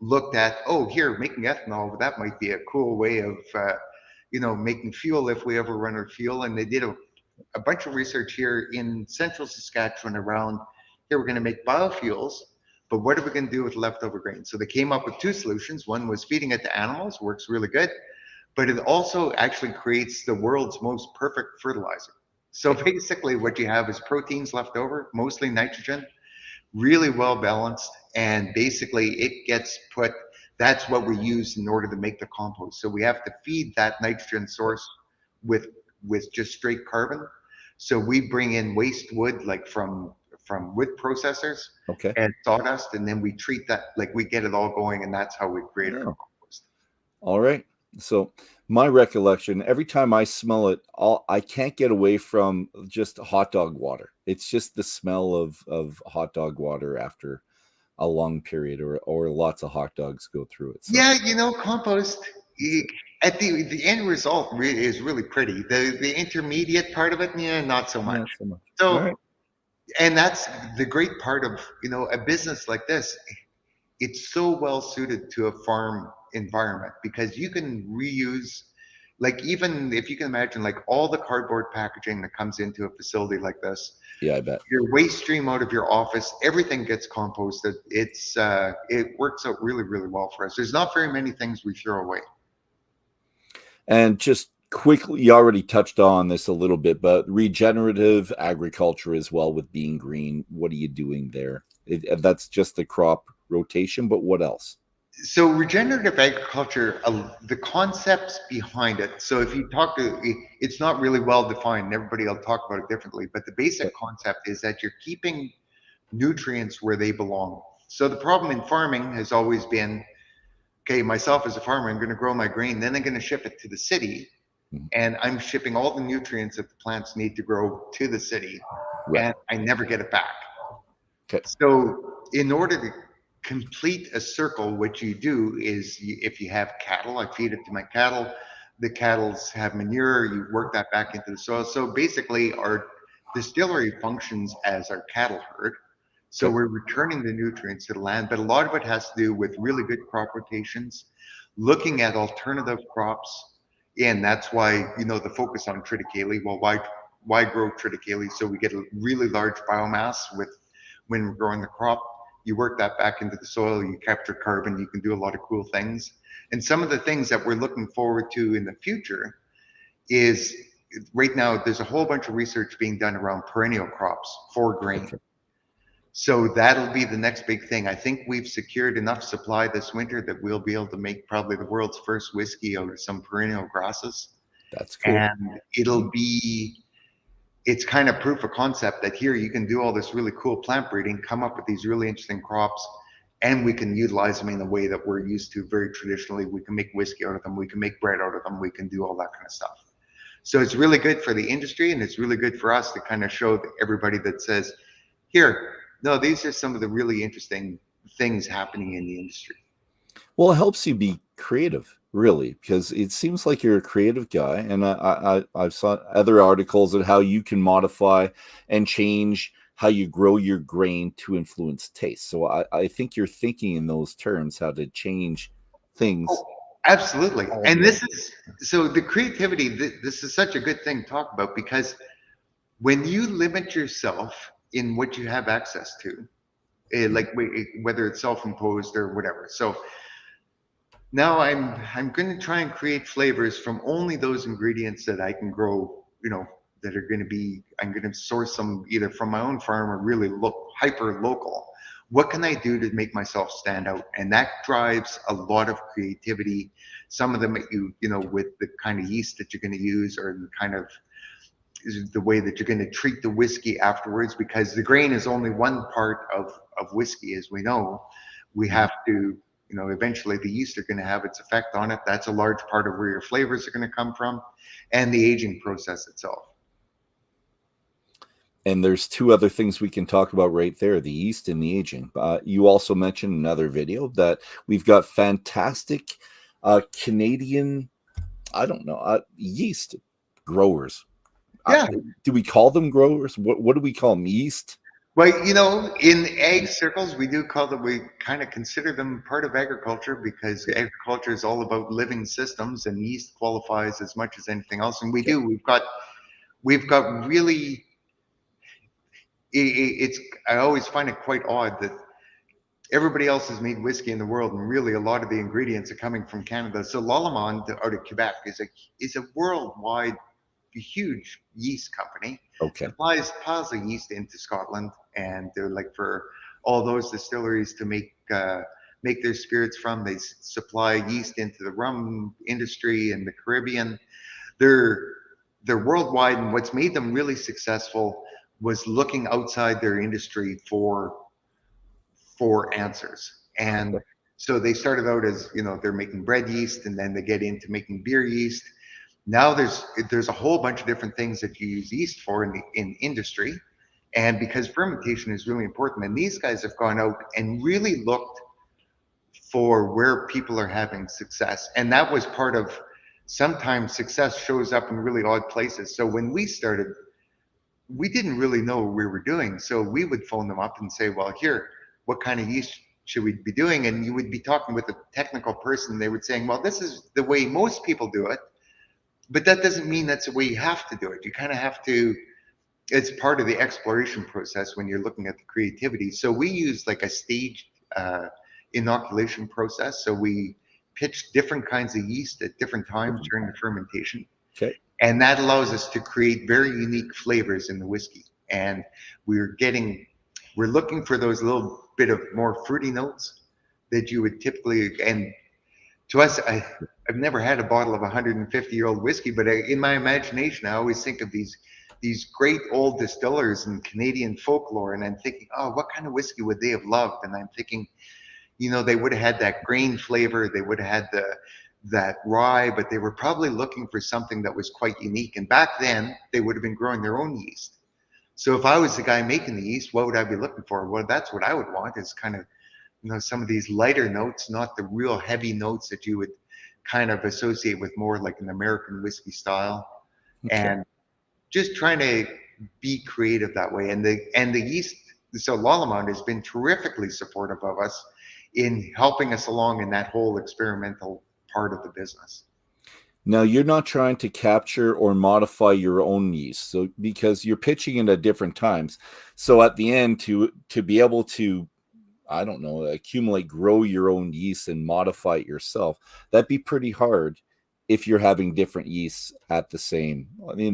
looked at, here, making ethanol, that might be a cool way of, making fuel if we ever run out of fuel. And they did a bunch of research here in central Saskatchewan around, here, we're going to make biofuels, but what are we going to do with leftover grain? So they came up with two solutions. One was feeding it to animals, works really good, but it also actually creates the world's most perfect fertilizer. So basically what you have is proteins left over, mostly nitrogen, really well balanced, and basically it gets put, that's what we use in order to make the compost. So we have to feed that nitrogen source with just straight carbon. So we bring in waste wood, like from wood processors, and sawdust, and then we treat that, like we get it all going, and that's how we create our compost. All right. So my recollection, every time I smell it, I can't get away from just hot dog water. It's just the smell of hot dog water after a long period, or lots of hot dogs go through it. So. Yeah, compost, at the end result is really pretty. The intermediate part of it, not so much. Not so much. So, right. And that's the great part of, a business like this. It's so well suited to a farm environment, because you can reuse, like, even if you can imagine, like, all the cardboard packaging that comes into a facility like this. Yeah, I bet. Your waste stream out of your office, everything gets composted. It works out really, really well for us. There's not very many things we throw away. And just quickly, you already touched on this a little bit, but regenerative agriculture as well with being green. What are you doing there? That's just the crop rotation, but what else? So regenerative agriculture, the concepts behind it. So if you talk to, it's not really well defined. Everybody will talk about it differently, but the basic concept is that you're keeping nutrients where they belong. So the problem in farming has always been, okay, myself as a farmer, I'm going to grow my grain, then I'm going to ship it to the city, and I'm shipping all the nutrients that the plants need to grow to the city, Right. and I never get it back. Okay. So in order to complete a circle, what you do is if you have cattle, I feed it to my cattle, the cattle have manure, you work that back into the soil. So basically our distillery functions as our cattle herd. So Okay. we're returning the nutrients to the land, but a lot of it has to do with really good crop rotations, looking at alternative crops. And that's why, the focus on triticale. Well, why grow triticale? So we get a really large biomass with when we're growing the crop. You work that back into the soil, you capture carbon, you can do a lot of cool things. And some of the things that we're looking forward to in the future is right now there's a whole bunch of research being done around perennial crops for grain. Okay. So that'll be the next big thing. I think we've secured enough supply this winter that we'll be able to make probably the world's first whiskey out of some perennial grasses. That's cool. And it's kind of proof of concept that here you can do all this really cool plant breeding, come up with these really interesting crops, and we can utilize them in a way that we're used to very traditionally. We can make whiskey out of them, we can make bread out of them, we can do all that kind of stuff. So it's really good for the industry, and it's really good for us to kind of show everybody that says, here, no, these are some of the really interesting things happening in the industry. Well, it helps you be creative, really, because it seems like you're a creative guy, and I've saw other articles on how you can modify and change how you grow your grain to influence taste. So I think you're thinking in those terms, how to change things. Oh, absolutely. And this is so the creativity. This is such a good thing to talk about because when you limit yourself in what you have access to, like whether it's self-imposed or whatever. So now I'm going to try and create flavors from only those ingredients that I can grow, that are going to be, I'm going to source them either from my own farm or really look hyper local. What can I do to make myself stand out? And that drives a lot of creativity. Some of them with the kind of yeast that you're going to use or the kind of the way that you're going to treat the whiskey afterwards, because the grain is only one part of whiskey, as we know. We have to, eventually the yeast are going to have its effect on it. That's a large part of where your flavors are going to come from, and the aging process itself. And there's two other things we can talk about right there, the yeast and the aging. You also mentioned another video that we've got fantastic Canadian, I don't know, yeast growers. Yeah. Do we call them growers? What do we call them? Yeast? Well, in ag circles, we kind of consider them part of agriculture because agriculture is all about living systems, and yeast qualifies as much as anything else. And we've got really, I always find it quite odd that everybody else has made whiskey in the world, and really a lot of the ingredients are coming from Canada. So Lallemand out of Quebec is a worldwide huge yeast company. Okay. Supplies the yeast into Scotland, and they're like for all those distilleries to make their spirits from. They supply yeast into the rum industry in the Caribbean. They're worldwide, and what's made them really successful was looking outside their industry for answers. And so they started out as they're making bread yeast, and then they get into making beer yeast. Now there's a whole bunch of different things that you use yeast for in industry, and because fermentation is really important, and these guys have gone out and really looked for where people are having success, and that was part of, sometimes success shows up in really odd places. So when we started, we didn't really know what we were doing, so we would phone them up and say, well, here, what kind of yeast should we be doing? And you would be talking with a technical person, and they would saying, well, this is the way most people do it. But that doesn't mean that's the way you have to do it. You kind of have to, it's part of the exploration process when you're looking at the creativity. So we use like a staged inoculation process. So we pitch different kinds of yeast at different times during the fermentation. Okay. And that allows us to create very unique flavors in the whiskey. And we're looking for those little bit of more fruity notes that you would typically, and to us, I've never had a bottle of 150-year-old whiskey, but in my imagination, I always think of these great old distillers in Canadian folklore, and I'm thinking, oh, what kind of whiskey would they have loved? And I'm thinking, they would have had that grain flavor, they would have had that rye, but they were probably looking for something that was quite unique. And back then, they would have been growing their own yeast. So if I was the guy making the yeast, what would I be looking for? Well, that's what I would want, is kind of, some of these lighter notes, not the real heavy notes that you would kind of associate with more like an American whiskey style. Okay. And just trying to be creative that way. And the yeast, so Lallemand has been terrifically supportive of us in helping us along in that whole experimental part of the business. Now, you're not trying to capture or modify your own yeast, so because you're pitching it at different times. So at the end, to be able to, I don't know, grow your own yeast and modify it yourself, that'd be pretty hard if you're having different yeasts in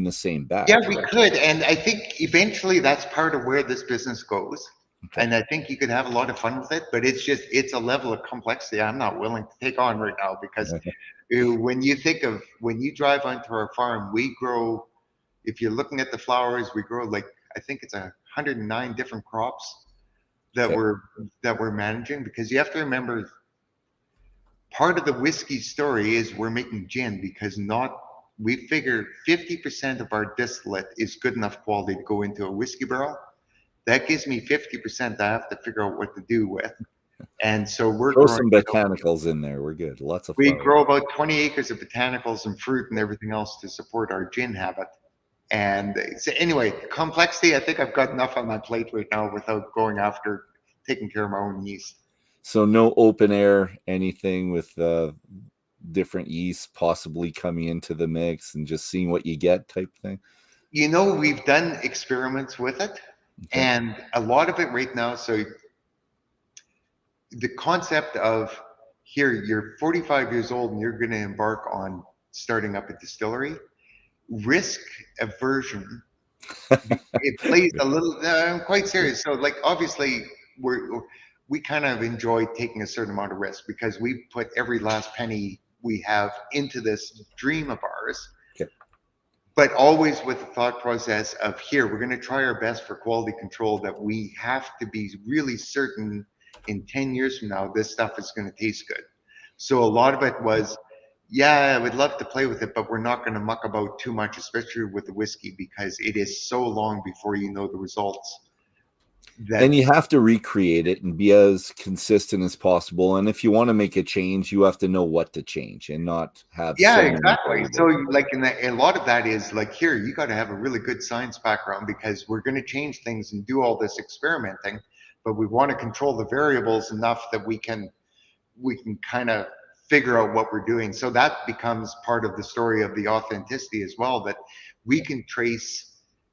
the same batch. Yeah, we could. And I think eventually that's part of where this business goes. Okay. And I think you could have a lot of fun with it, but it's a level of complexity I'm not willing to take on right now, because when you drive onto our farm, we grow, if you're looking at the flowers, we grow I think it's 109 different crops that we're managing, because you have to remember, part of the whiskey story is we're making gin, because we figure 50% of our distillate is good enough quality to go into a whiskey barrel. That gives me 50% I have to figure out what to do with. And so we're throw some botanicals in there. We're good. Lots of We grow about 20 acres of botanicals and fruit and everything else to support our gin habit. And so anyway, complexity, I think I've got enough on my plate right now without going after taking care of my own yeast. So no open air, anything with different yeasts possibly coming into the mix and just seeing what you get type thing? We've done experiments with it. Okay. And a lot of it right now, so the concept of, here, you're 45 years old and you're going to embark on starting up a distillery, risk aversion, it plays a little, I'm quite serious. So obviously we kind of enjoy taking a certain amount of risk, because we put every last penny we have into this dream of ours. Okay. But always with the thought process of, here, we're going to try our best for quality control, that we have to be really certain in 10 years from now, this stuff is going to taste good. So a lot of it was, yeah, I would love to play with it, but we're not going to muck about too much, especially with the whiskey, because it is so long before you know the results. And you have to recreate it and be as consistent as possible. And if you want to make a change, you have to know what to change and not have. Yeah, exactly. So a lot of that is here, you got to have a really good science background, because we're going to change things and do all this experimenting, but we want to control the variables enough that we can kind of figure out what we're doing. So that becomes part of the story of the authenticity as well, that we can trace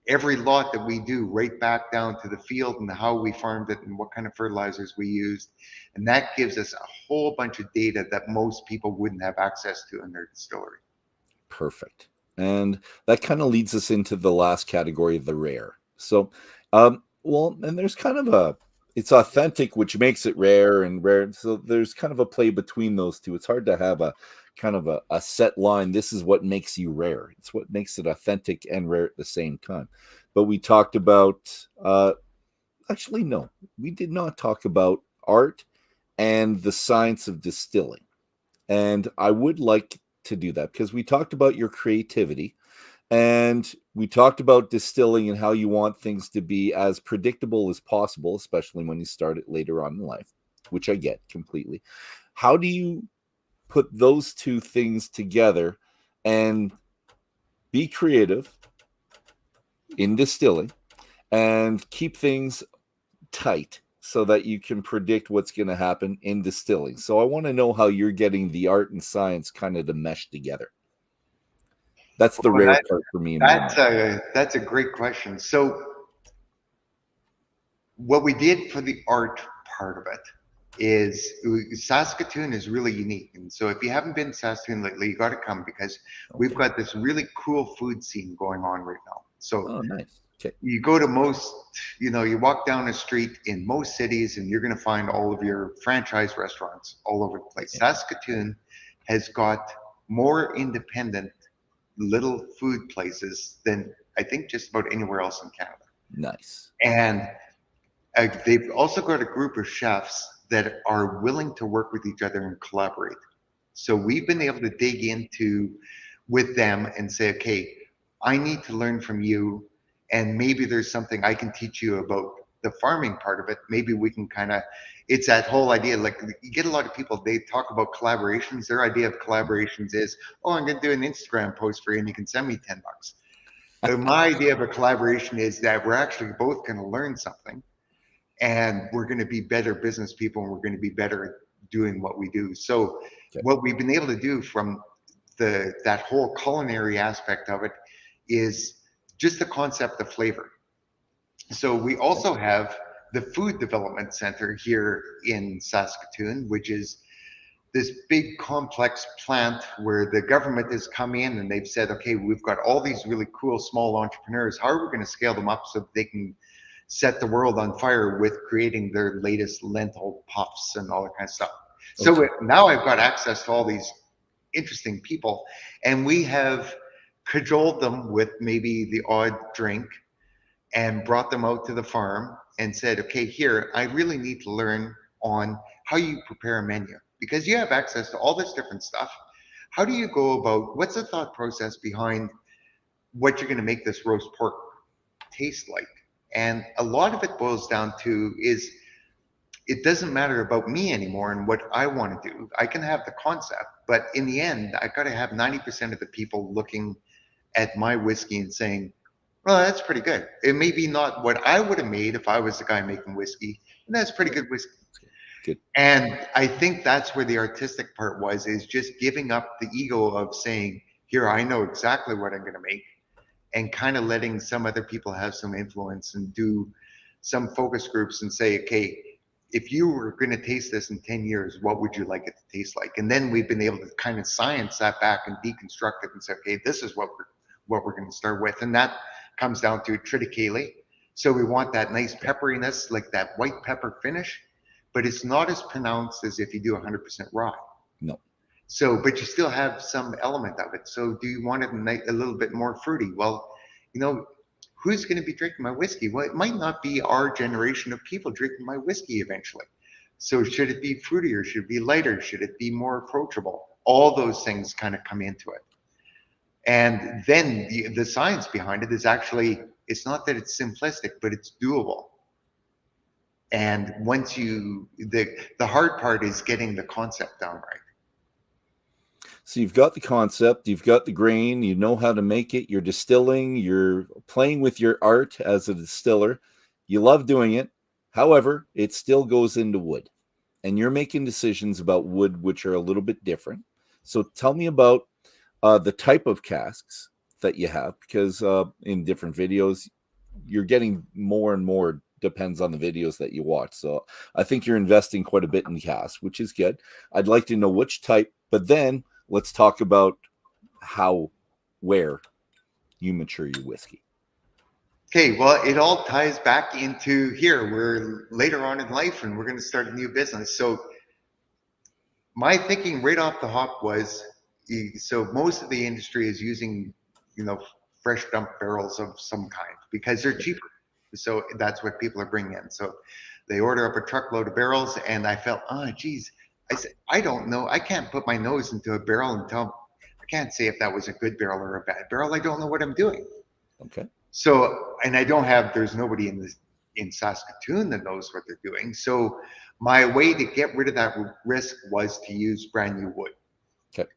every lot that we do right back down to the field and how we farmed it and what kind of fertilizers we used. And that gives us a whole bunch of data that most people wouldn't have access to in their distillery. Perfect. And that kind of leads us into the last category, the rare. So, and there's kind of it's authentic, which makes it rare and rare. So there's kind of a play between those two. It's hard to have a kind of a set line. This is what makes you rare. It's what makes it authentic and rare at the same time. But we talked about, actually, no, we did not talk about art and the science of distilling. And I would like to do that, because we talked about your creativity, and we talked about distilling and how you want things to be as predictable as possible, especially when you start it later on in life, which I get completely. How do you put those two things together and be creative in distilling and keep things tight so that you can predict what's going to happen in distilling? So I want to know how you're getting the art and science kind of to mesh together. That's the rare part for me. That's a great question. So what we did for the art part of it is Saskatoon is really unique. And so if you haven't been to Saskatoon lately, you got to come because we've got this really cool food scene going on right now. So Oh, nice. Okay. you go to most, you walk down a street in most cities and you're going to find all of your franchise restaurants all over the place. Okay. Saskatoon has got more independent little food places than I think just about anywhere else in Canada. Nice. And they've also got a group of chefs that are willing to work with each other and collaborate. So we've been able to dig into with them and say, okay, I need to learn from you, and maybe there's something I can teach you about the farming part of it. Maybe we can it's that whole idea, like you get a lot of people, they talk about collaborations. Their idea of collaborations is, oh, I'm going to do an Instagram post for you and you can send me $10. So my idea of a collaboration is that we're actually both going to learn something, and we're going to be better business people, and we're going to be better at doing what we do. So what we've been able to do from that whole culinary aspect of it is just the concept of flavor. So we also have the Food Development Center here in Saskatoon, which is this big complex plant where the government has come in and they've said, okay, we've got all these really cool small entrepreneurs. How are we going to scale them up so that they can set the world on fire with creating their latest lentil puffs and all that kind of stuff? Okay. So now I've got access to all these interesting people, and we have cajoled them with maybe the odd drink and brought them out to the farm and said, okay, here, I really need to learn on how you prepare a menu, because you have access to all this different stuff. How do you go about, what's the thought process behind what you're going to make this roast pork taste like? And a lot of it boils down to is it doesn't matter about me anymore and what I want to do. I can have the concept, but in the end, I got to have 90% of the people looking at my whiskey and saying, well, that's pretty good. It may be not what I would have made if I was the guy making whiskey, and that's pretty good whiskey. Good. And I think that's where the artistic part was, is just giving up the ego of saying, here, I know exactly what I'm going to make, and kind of letting some other people have some influence and do some focus groups and say, okay, if you were going to taste this in 10 years, what would you like it to taste like? And then we've been able to kind of science that back and deconstruct it and say, okay, this is what we're going to start with. And that comes down to triticale. So we want that nice pepperiness, like that white pepper finish, but it's not as pronounced as if you do 100% rye. No. So, but you still have some element of it. So do you want it a little bit more fruity? Well, who's going to be drinking my whiskey? Well, it might not be our generation of people drinking my whiskey eventually. So should it be fruitier? Should it be lighter? Should it be more approachable? All those things kind of come into it. And then the science behind it is actually, it's not that it's simplistic, but it's doable. And once the hard part is getting the concept down right. So you've got the concept, you've got the grain, you know how to make it, you're distilling, you're playing with your art as a distiller. You love doing it. However, it still goes into wood. And you're making decisions about wood which are a little bit different. So tell me about the type of casks that you have, because in different videos, you're getting more and more, depends on the videos that you watch. So I think you're investing quite a bit in casks, which is good. I'd like to know which type, but then let's talk about where you mature your whiskey. Okay, well, it all ties back into here. We're later on in life and we're going to start a new business. So my thinking right off the hop was, so most of the industry is using, fresh dump barrels of some kind because they're cheaper. So that's what people are bringing in. So they order up a truckload of barrels, and I felt, I said, I don't know. I can't put my nose into a barrel and I can't say if that was a good barrel or a bad barrel. I don't know what I'm doing. Okay. So, and there's nobody in Saskatoon that knows what they're doing. So my way to get rid of that risk was to use brand new wood. Okay.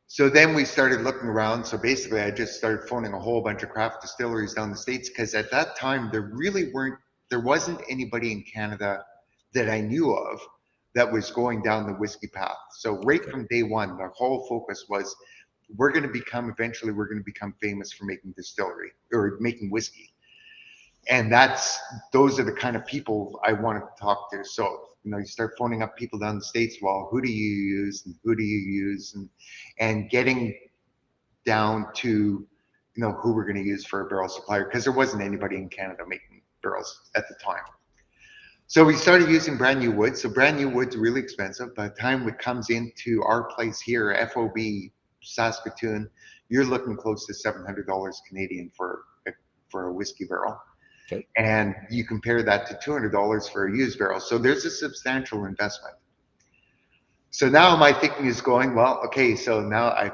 So then we started looking around. So basically I just started phoning a whole bunch of craft distilleries down the States, because at that time there wasn't anybody in Canada that I knew of that was going down the whiskey path. So right from day one, the whole focus was, eventually we're going to become famous for making distillery or making whiskey. And those are the kind of people I wanted to talk to. So you start phoning up people down the States. Well, who do you use and who do you use, and getting down to, who we're going to use for a barrel supplier, because there wasn't anybody in Canada making barrels at the time. So we started using brand new wood. So brand new wood's really expensive. By the time it comes into our place here, FOB Saskatoon, you're looking close to $700 Canadian for a whiskey barrel. Okay. And you compare that to $200 for a used barrel. So there's a substantial investment. So now my thinking is going, well, okay, so now I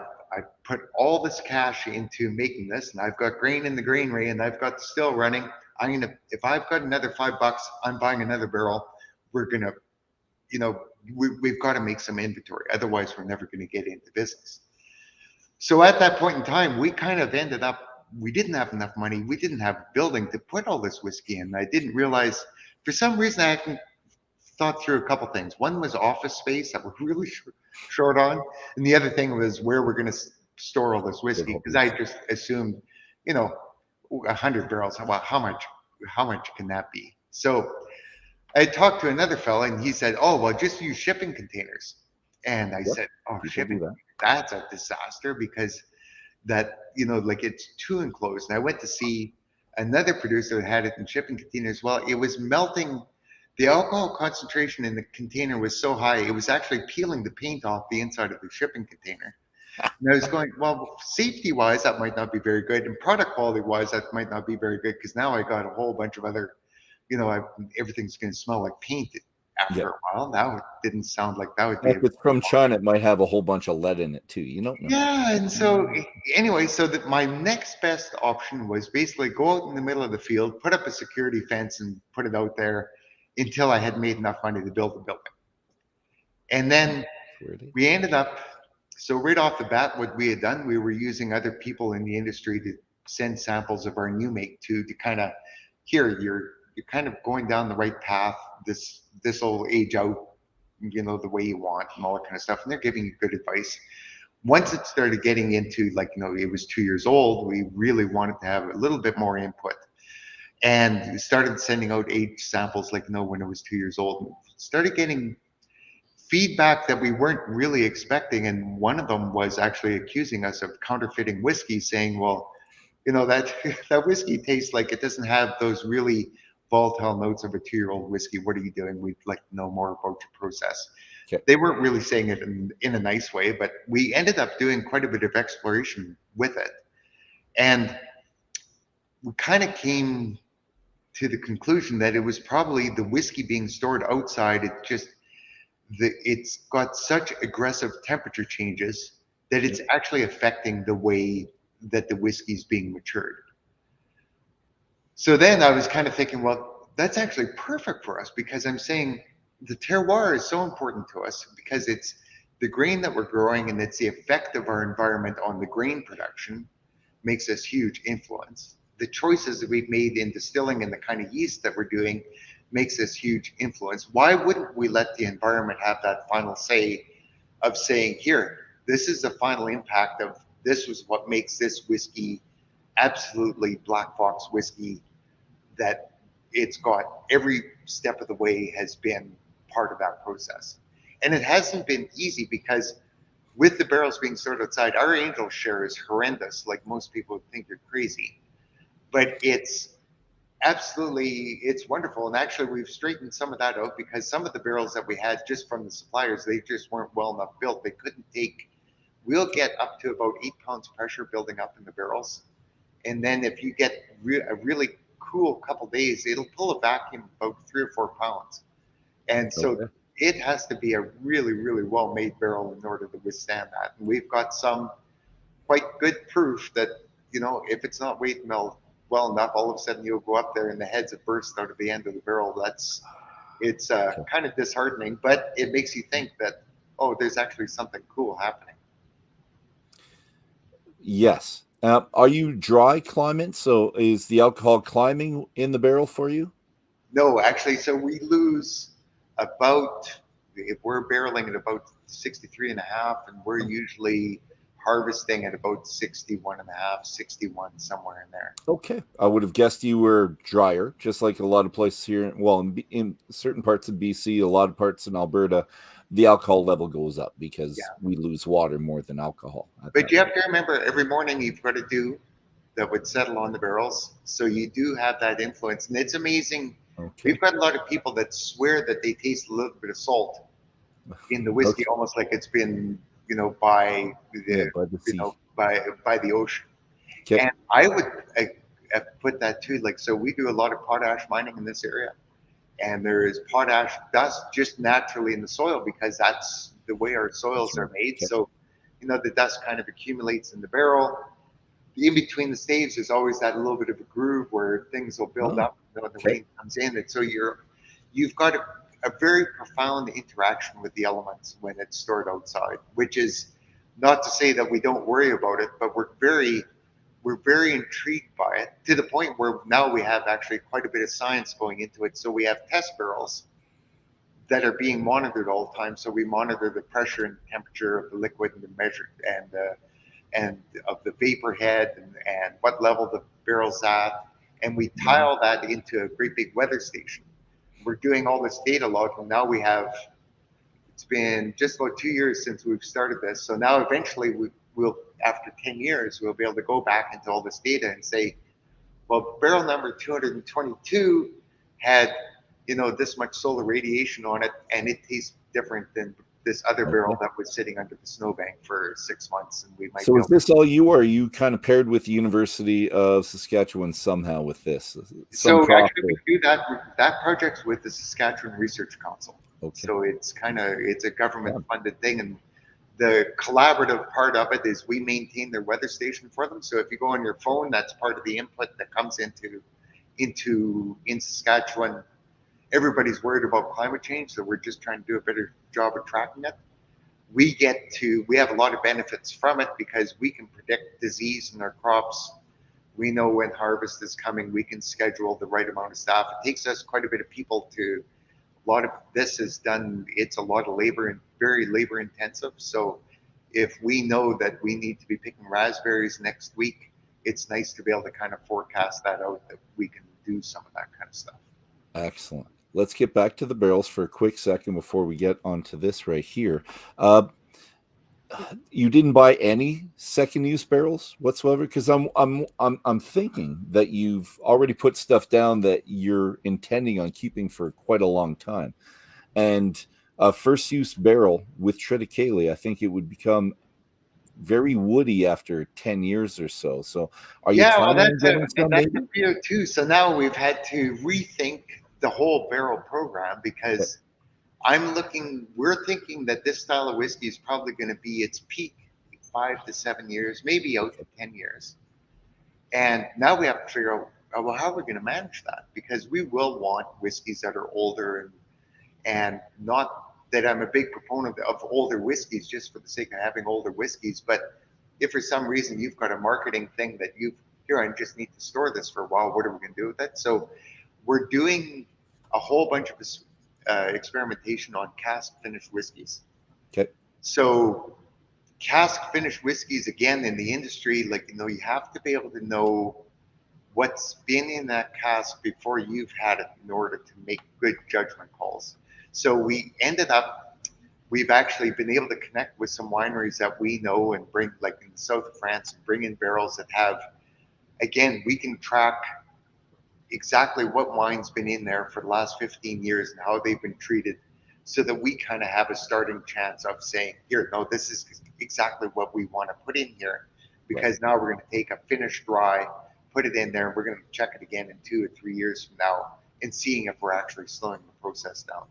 put all this cash into making this, and I've got grain in the granary, and I've got the still running. If I've got another $5, I'm buying another barrel. We're gonna, we've got to make some inventory. Otherwise, we're never going to get into business. So at that point in time, we kind of ended up, we didn't have enough money. We didn't have a building to put all this whiskey in. I didn't realize, for some reason, I hadn't thought through a couple things. One was office space that we're really short on, and the other thing was where we're going to store all this whiskey, because I just assumed, 100 barrels. Well, how much can that be? So I talked to another fella, and he said, "Oh, well, just use shipping containers." And I said, "Oh, shipping, that's a disaster, because that, like, it's too enclosed." And I went to see another producer that had it in shipping containers. Well, it was melting. The alcohol concentration in the container was so high, it was actually peeling the paint off the inside of the shipping container. And I was going, well, safety-wise, that might not be very good, and product quality-wise, that might not be very good, because now I got a whole bunch of other, everything's going to smell like paint after a while. Now it didn't sound like that would be. If it's from China, it might have a whole bunch of lead in it too. Yeah, and so anyway, so that my next best option was basically go out in the middle of the field, put up a security fence, and put it out there until I had made enough money to build the building. And then we ended up. So right off the bat, what we had done, we were using other people in the industry to send samples of our new make to kind of, here, you're kind of going down the right path. This will age out, the way you want, and all that kind of stuff. And they're giving you good advice. Once it started getting into, like, it was 2 years old, we really wanted to have a little bit more input. And we started sending out age samples, like, when it was 2 years old. And started getting feedback that we weren't really expecting, and one of them was actually accusing us of counterfeiting whiskey, saying, well, that whiskey tastes like it doesn't have those really volatile notes of a 2-year-old whiskey. What are you doing? We'd like to know more about your process. Okay. They weren't really saying it in a nice way, but we ended up doing quite a bit of exploration with it, and we kind of came to the conclusion that it was probably the whiskey being stored outside. It's got such aggressive temperature changes that it's actually affecting the way that the whiskey is being matured. So then I was kind of thinking, well, that's actually perfect for us, because I'm saying the terroir is so important to us, because it's the grain that we're growing, and it's the effect of our environment on the grain production makes us huge influence. The choices that we've made in distilling and the kind of yeast that we're doing makes this huge influence. Why wouldn't we let the environment have that final say of saying, here, this is the final impact of this was what makes this whiskey absolutely Black Fox whiskey, that it's got every step of the way has been part of that process. And it hasn't been easy, because with the barrels being stored outside, our angel share is horrendous. Like, most people would think you're crazy, but it's wonderful. And actually, we've straightened some of that out, because some of the barrels that we had just from the suppliers, they just weren't well enough built. They couldn't we'll get up to about 8 pounds pressure building up in the barrels. And then if you get a really cool couple days, it'll pull a vacuum about 3 or 4 pounds. And so it has to be a really, really well-made barrel in order to withstand that. And we've got some quite good proof that, if it's not weight milled well enough, all of a sudden you'll go up there and the heads have burst out of the end of the barrel. It's kind of disheartening, but it makes you think that, oh, there's actually something cool happening. Yes. Are you dry climate? So is the alcohol climbing in the barrel for you? No, actually. So we lose if we're barreling at about 63.5, and we're usually harvesting at about 61.5, 61, somewhere in there. Okay, I would have guessed you were drier, just like a lot of places here. Well, in certain parts of BC, a lot of parts in Alberta, the alcohol level goes up because Yeah. we lose water more than alcohol. But you have to remember, every morning you've got to do that would settle on the barrels. So you do have that influence. And it's amazing. Okay. We've got a lot of people that swear that they taste a little bit of salt in the whiskey, Okay. almost like it's been, by Yeah, the, by the sea. by the ocean. Okay. And I would put that too. Like, so we do a lot of potash mining in this area, and there is potash dust just naturally in the soil because that's the way our soils are made. Okay. So, the dust kind of accumulates in the barrel. In between the staves, there's always that little bit of a groove where things will build up when the rain comes in, and so you've got a very profound interaction with the elements when it's stored outside. Which is not to say that we don't worry about it, but we're very intrigued by it, to the point where now we have actually quite a bit of science going into it. So we have test barrels that are being monitored all the time. So we monitor the pressure and temperature of the liquid and the measure and of the vapor head and what level the barrel's at. And we tile that into a great big weather station. We're doing all this data logging. Now it's been just about 2 years since we've started this. So now eventually we'll, after 10 years, we'll be able to go back into all this data and say, well, barrel number 222 had, this much solar radiation on it, and it tastes different than this other barrel that was sitting under the snowbank for 6 months. And we might. So is this all you, or are you kind of paired with the University of Saskatchewan somehow with this? So actually we do that project's with the Saskatchewan Research Council. Okay. So it's a government funded thing, and the collaborative part of it is we maintain their weather station for them. So if you go on your phone, that's part of the input that comes in Saskatchewan. Everybody's worried about climate change, so we're just trying to do a better job of tracking it. We have a lot of benefits from it because we can predict disease in our crops. We know when harvest is coming. We can schedule the right amount of staff. It takes us quite a bit of people to. A lot of this is done. It's a lot of labor and very labor intensive. So if we know that we need to be picking raspberries next week, it's nice to be able to kind of forecast that out, that we can do some of that kind of stuff. Excellent. Let's get back to the barrels for a quick second before we get onto this right here. You didn't buy any second use barrels whatsoever, because I'm thinking that you've already put stuff down that you're intending on keeping for quite a long time. And a first use barrel with triticale, I think it would become very woody after 10 years or so. So are you planning on getting some? That's a few too. So now we've had to rethink the whole barrel program because we're thinking that this style of whiskey is probably going to be its peak 5 to 7 years, maybe out to 10 years. And now we have to figure out, well, how are we going to manage that? Because we will want whiskeys that are older and not that I'm a big proponent of older whiskeys just for the sake of having older whiskeys. But if for some reason you've got a marketing thing that I just need to store this for a while, what are we going to do with it? So we're doing a whole bunch of experimentation on cask finished whiskeys. Okay. So cask finished whiskeys, again, in the industry, you have to be able to know what's been in that cask before you've had it in order to make good judgment calls. So we've actually been able to connect with some wineries that we know and bring, like in the south of France, and bring in barrels that have, again, we can track exactly what wine's been in there for the last 15 years and how they've been treated, so that we kind of have a starting chance of saying, here, no, this is exactly what we want to put in here, because now we're going to take a finished rye, put it in there, and we're going to check it again in 2 or 3 years from now and seeing if we're actually slowing the process down.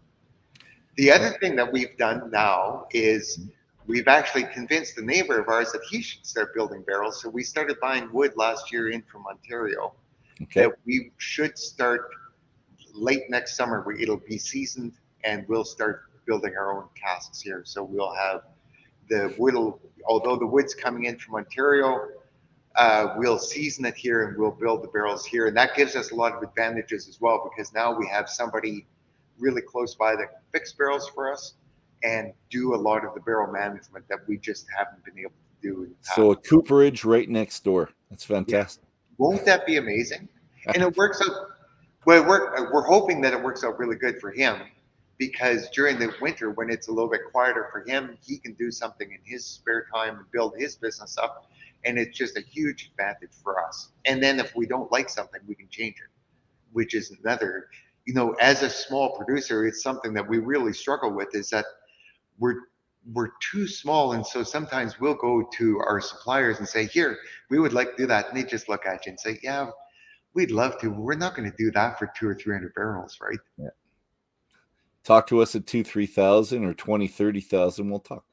The other thing that we've done now is we've actually convinced a neighbor of ours that he should start building barrels. So we started buying wood last year in from Ontario. Okay. That we should start late next summer. It'll be seasoned, and we'll start building our own casks here. So we'll have although the wood's coming in from Ontario, we'll season it here and we'll build the barrels here. And that gives us a lot of advantages as well, because now we have somebody really close by that can fix barrels for us and do a lot of the barrel management that we just haven't been able to do in the So a past. cooperage right next door. That's Yeah. fantastic. Won't that be amazing? And it works out. Well, we're hoping that it works out really good for him because during the winter, when it's a little bit quieter for him, he can do something in his spare time and build his business up. And it's just a huge advantage for us. And then if we don't like something, we can change it, which is another, as a small producer, it's something that we really struggle with is that we're we're too small, and so sometimes we'll go to our suppliers and say, "Here, we would like to do that," and they just look at you and say, "Yeah, we'd love to. We're not going to do that for 200 or 300 barrels, right?" Yeah. Talk to us at 2,000, 3,000 or 20,000, 30,000. We'll talk.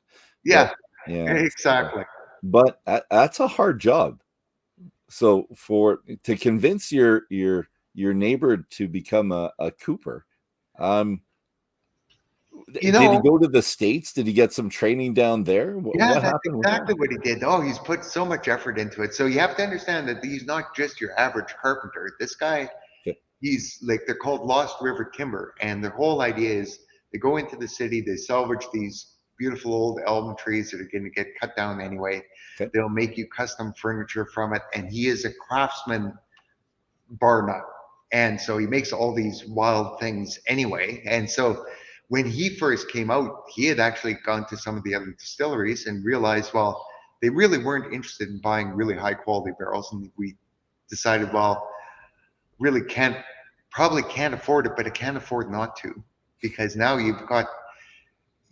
Yeah, Yeah. exactly. But that's a hard job. So to convince your neighbor to become a cooper, You did he know, go to the States? Did he get some training down there? yeah, What that's happened with exactly that? what he did. Oh, he's put so much effort into it. So you have to understand that he's not just your average carpenter. This guy, Okay. he's like they're called Lost River Timber, and the whole idea is they go into the city, they salvage these beautiful old elm trees that are going to get cut down anyway. Okay. They'll make you custom furniture from it, and he is a craftsman bar none. And so he makes all these wild things anyway. And so when he first came out, he had actually gone to some of the other distilleries and realized, well, they really weren't interested in buying really high quality barrels. And we decided, well, really probably can't afford it, but I can't afford not to, because now you've got,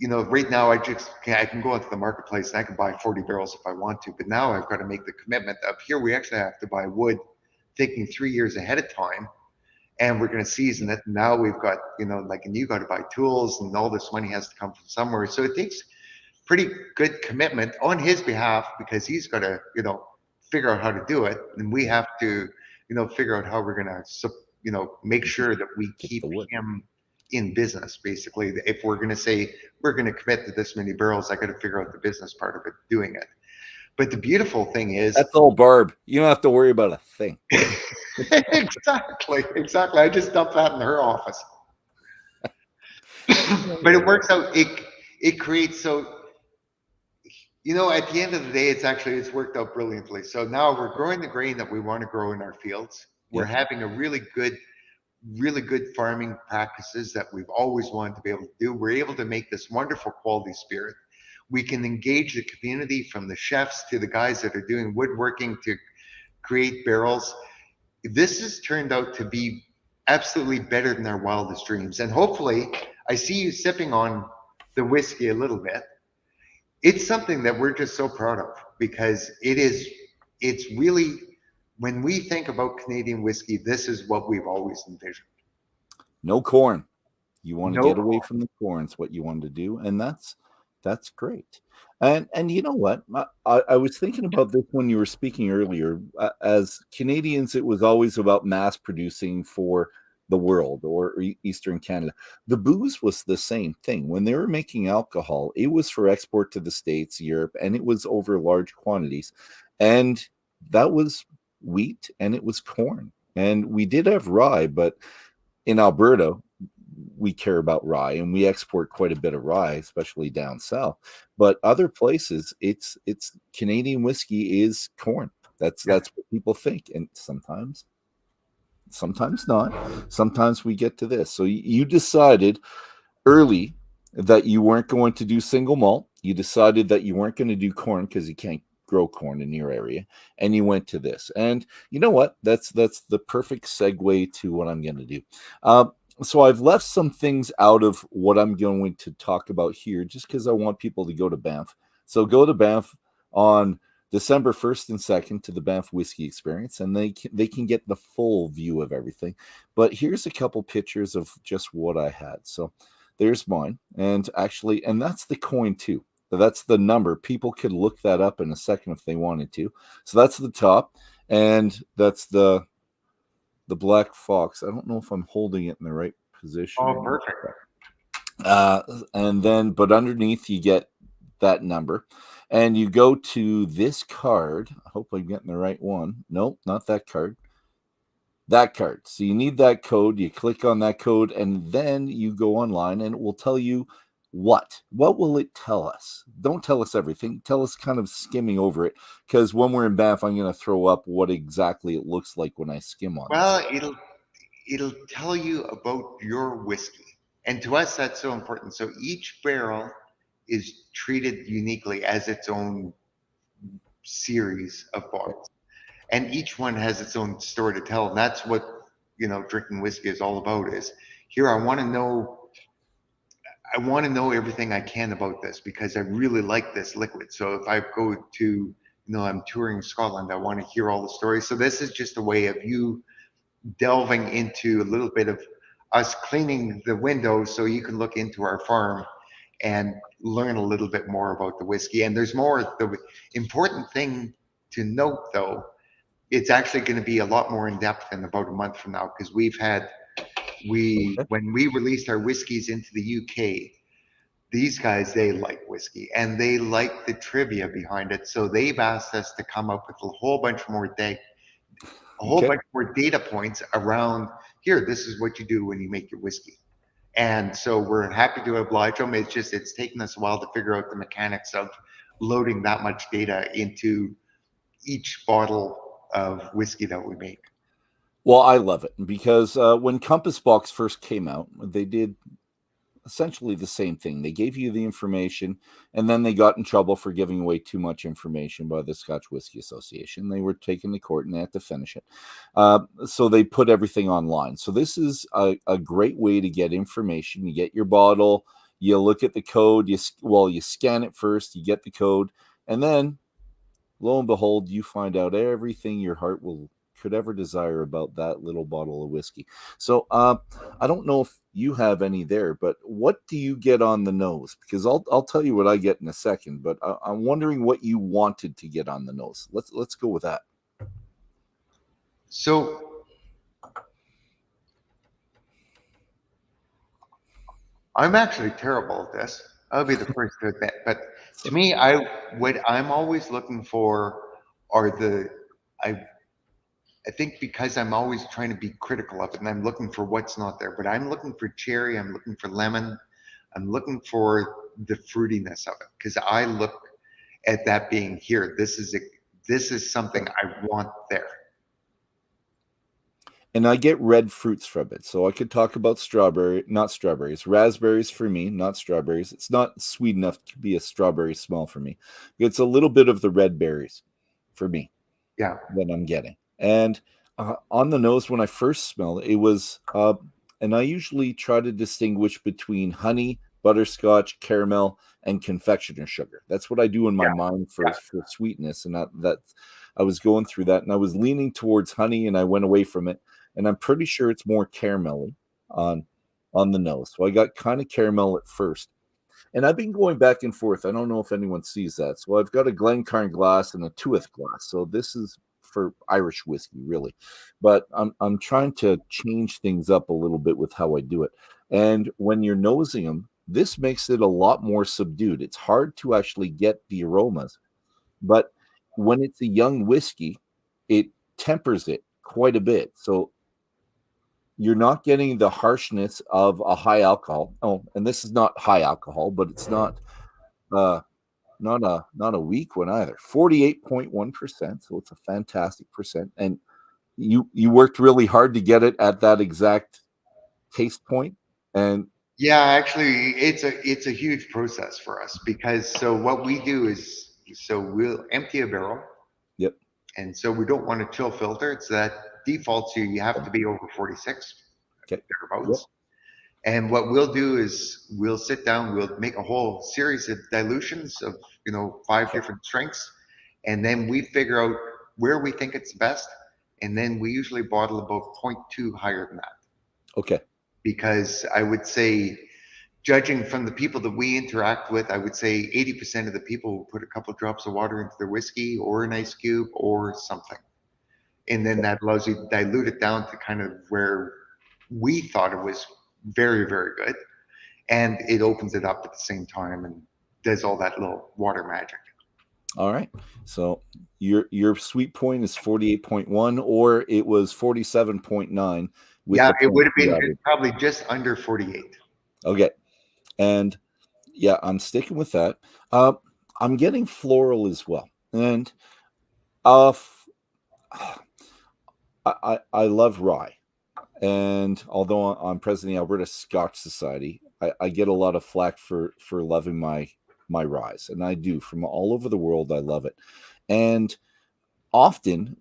right now I can go into the marketplace and I can buy 40 barrels if I want to, but now I've got to make the commitment of here we actually have to buy wood thinking 3 years ahead of time, and we're going to season it. Now we've got, and you got to buy tools, and all this money has to come from somewhere. So it takes pretty good commitment on his behalf because he's got to, figure out how to do it, and we have to, figure out how we're going to, make sure that we Get keep the wood. him in business. Basically, if we're going to say we're going to commit to this many barrels, I got to figure out the business part of it, doing it. But the beautiful thing is, That's all Barb. You don't have to worry about a thing. exactly. I just dumped that in her office. But it works out. It creates so at the end of the day, it's worked out brilliantly. So now we're growing the grain that we want to grow in our fields. We're Yeah. having a really good farming practices that we've always wanted to be able to do. We're able to make this wonderful quality spirit. We can engage the community from the chefs to the guys that are doing woodworking to create barrels. This has turned out to be absolutely better than our wildest dreams. And hopefully, I see you sipping on the whiskey a little bit. It's something that we're just so proud of because it's really, when we think about Canadian whiskey, this is what we've always envisioned. No corn. You want to No get away corn. from the corn. It's what you want to do, and that's great. And you know what? I was thinking about this when you were speaking earlier. As Canadians, it was always about mass producing for the world or Eastern Canada. The booze was the same thing. When they were making alcohol, it was for export to the States, Europe, and it was over large quantities. And that was wheat and it was corn. And we did have rye, but in Alberta, we care about rye and we export quite a bit of rye, especially down south. But other places, it's Canadian whiskey is corn. That's what people think. And sometimes not. Sometimes we get to this. So you decided early that you weren't going to do single malt. You decided that you weren't going to do corn because you can't grow corn in your area, and you went to this. And you know what? That's the perfect segue to what I'm going to do. So I've left some things out of what I'm going to talk about here, just because I want people to go to Banff. So go to Banff on December 1st and 2nd to the Banff Whiskey Experience, and they can get the full view of everything. But here's a couple pictures of just what I had. So there's mine, and that's the coin too. So that's the number. People could look that up in a second if they wanted to. So that's the top, and that's the Black Fox. I don't know if I'm holding it in the right position. Oh, perfect. And then, but underneath you get that number, and you go to this card. I hope I'm getting the right one. Nope, not that card. That card. So you need that code. You click on that code, and then you go online, and it will tell you What will it tell us? Don't tell us everything. Tell us kind of skimming over it, because when we're in Banff, I'm going to throw up what exactly it looks like when I skim on Well, this. it'll tell you about your whiskey, and to us that's so important. So each barrel is treated uniquely as its own series of bottles, and each one has its own story to tell. And that's what drinking whiskey is all about. Is here I want to know everything I can about this because I really like this liquid. So if I go to, I'm touring Scotland, I want to hear all the stories. So this is just a way of you delving into a little bit of us cleaning the windows so you can look into our farm and learn a little bit more about the whiskey. And there's more. The important thing to note, though, it's actually going to be a lot more in depth in about a month from now because when we released our whiskeys into the UK, these guys, they like whiskey and they like the trivia behind it. So they've asked us to come up with a whole bunch more data points around here. This is what you do when you make your whiskey. And so we're happy to oblige them. It's taken us a while to figure out the mechanics of loading that much data into each bottle of whiskey that we make. Well, I love it because when Compass Box first came out, they did essentially the same thing. They gave you the information, and then they got in trouble for giving away too much information by the Scotch Whisky Association. They were taken to court, and they had to finish it. So they put everything online. So this is a great way to get information. You get your bottle, you look at the code, you scan it first, you get the code, and then, lo and behold, you find out everything your heart could ever desire about that little bottle of whiskey. So I don't know if you have any there, but what do you get on the nose? Because I'll tell you what I get in a second, but I'm wondering what you wanted to get on the nose. Let's go with that. So I'm actually terrible at this. I'll be the first to admit, but to me, what I'm always looking for are I think because I'm always trying to be critical of it and I'm looking for what's not there, but I'm looking for cherry, I'm looking for lemon, I'm looking for the fruitiness of it because I look at that being here. This is something I want there. And I get red fruits from it. So I could talk about raspberries for me, not strawberries. It's not sweet enough to be a strawberry smell for me. It's a little bit of the red berries for me. Yeah. That I'm getting. And on the nose, when I first smelled it was, and I usually try to distinguish between honey, butterscotch, caramel, and confectioner sugar. That's what I do in my mind for sweetness. And that I was going through that, and I was leaning towards honey, and I went away from it. And I'm pretty sure it's more caramelly on the nose. So I got kind of caramel at first. And I've been going back and forth. I don't know if anyone sees that. So I've got a Glencairn glass and a Tuath glass. So this is for Irish whiskey, really. But I'm trying to change things up a little bit with how I do it. And when you're nosing them, this makes it a lot more subdued. It's hard to actually get the aromas. But when it's a young whiskey, it tempers it quite a bit. So you're not getting the harshness of a high alcohol. Oh, and this is not high alcohol, but it's not a weak one either. 48.1%. So it's a fantastic percent. And you worked really hard to get it at that exact taste point. And yeah, actually it's a huge process for us because so what we do is we'll empty a barrel. Yep. And so we don't want to chill filter. It's that defaults you have to be over 46 thereabouts. Yep. And what we'll do is we'll sit down, we'll make a whole series of dilutions of 5 different strengths, and then we figure out where we think it's best, and then we usually bottle about 0.2 higher than that. Okay. Because I would say, judging from the people that we interact with, I would say 80% of the people will put a couple of drops of water into their whiskey or an ice cube or something. And then that allows you to dilute it down to kind of where we thought it was very, very good. And it opens it up at the same time and does all that little water magic. All right. So your sweet point is 48.1, or it was 47.9. Yeah, it would have been probably just under 48. Okay. And Yeah, I'm sticking with that. I'm getting floral as well, and f- I love rye. And although I'm president of the Alberta Scotch Society, I get a lot of flack for loving my ryes, and I do from all over the world. I love it, and often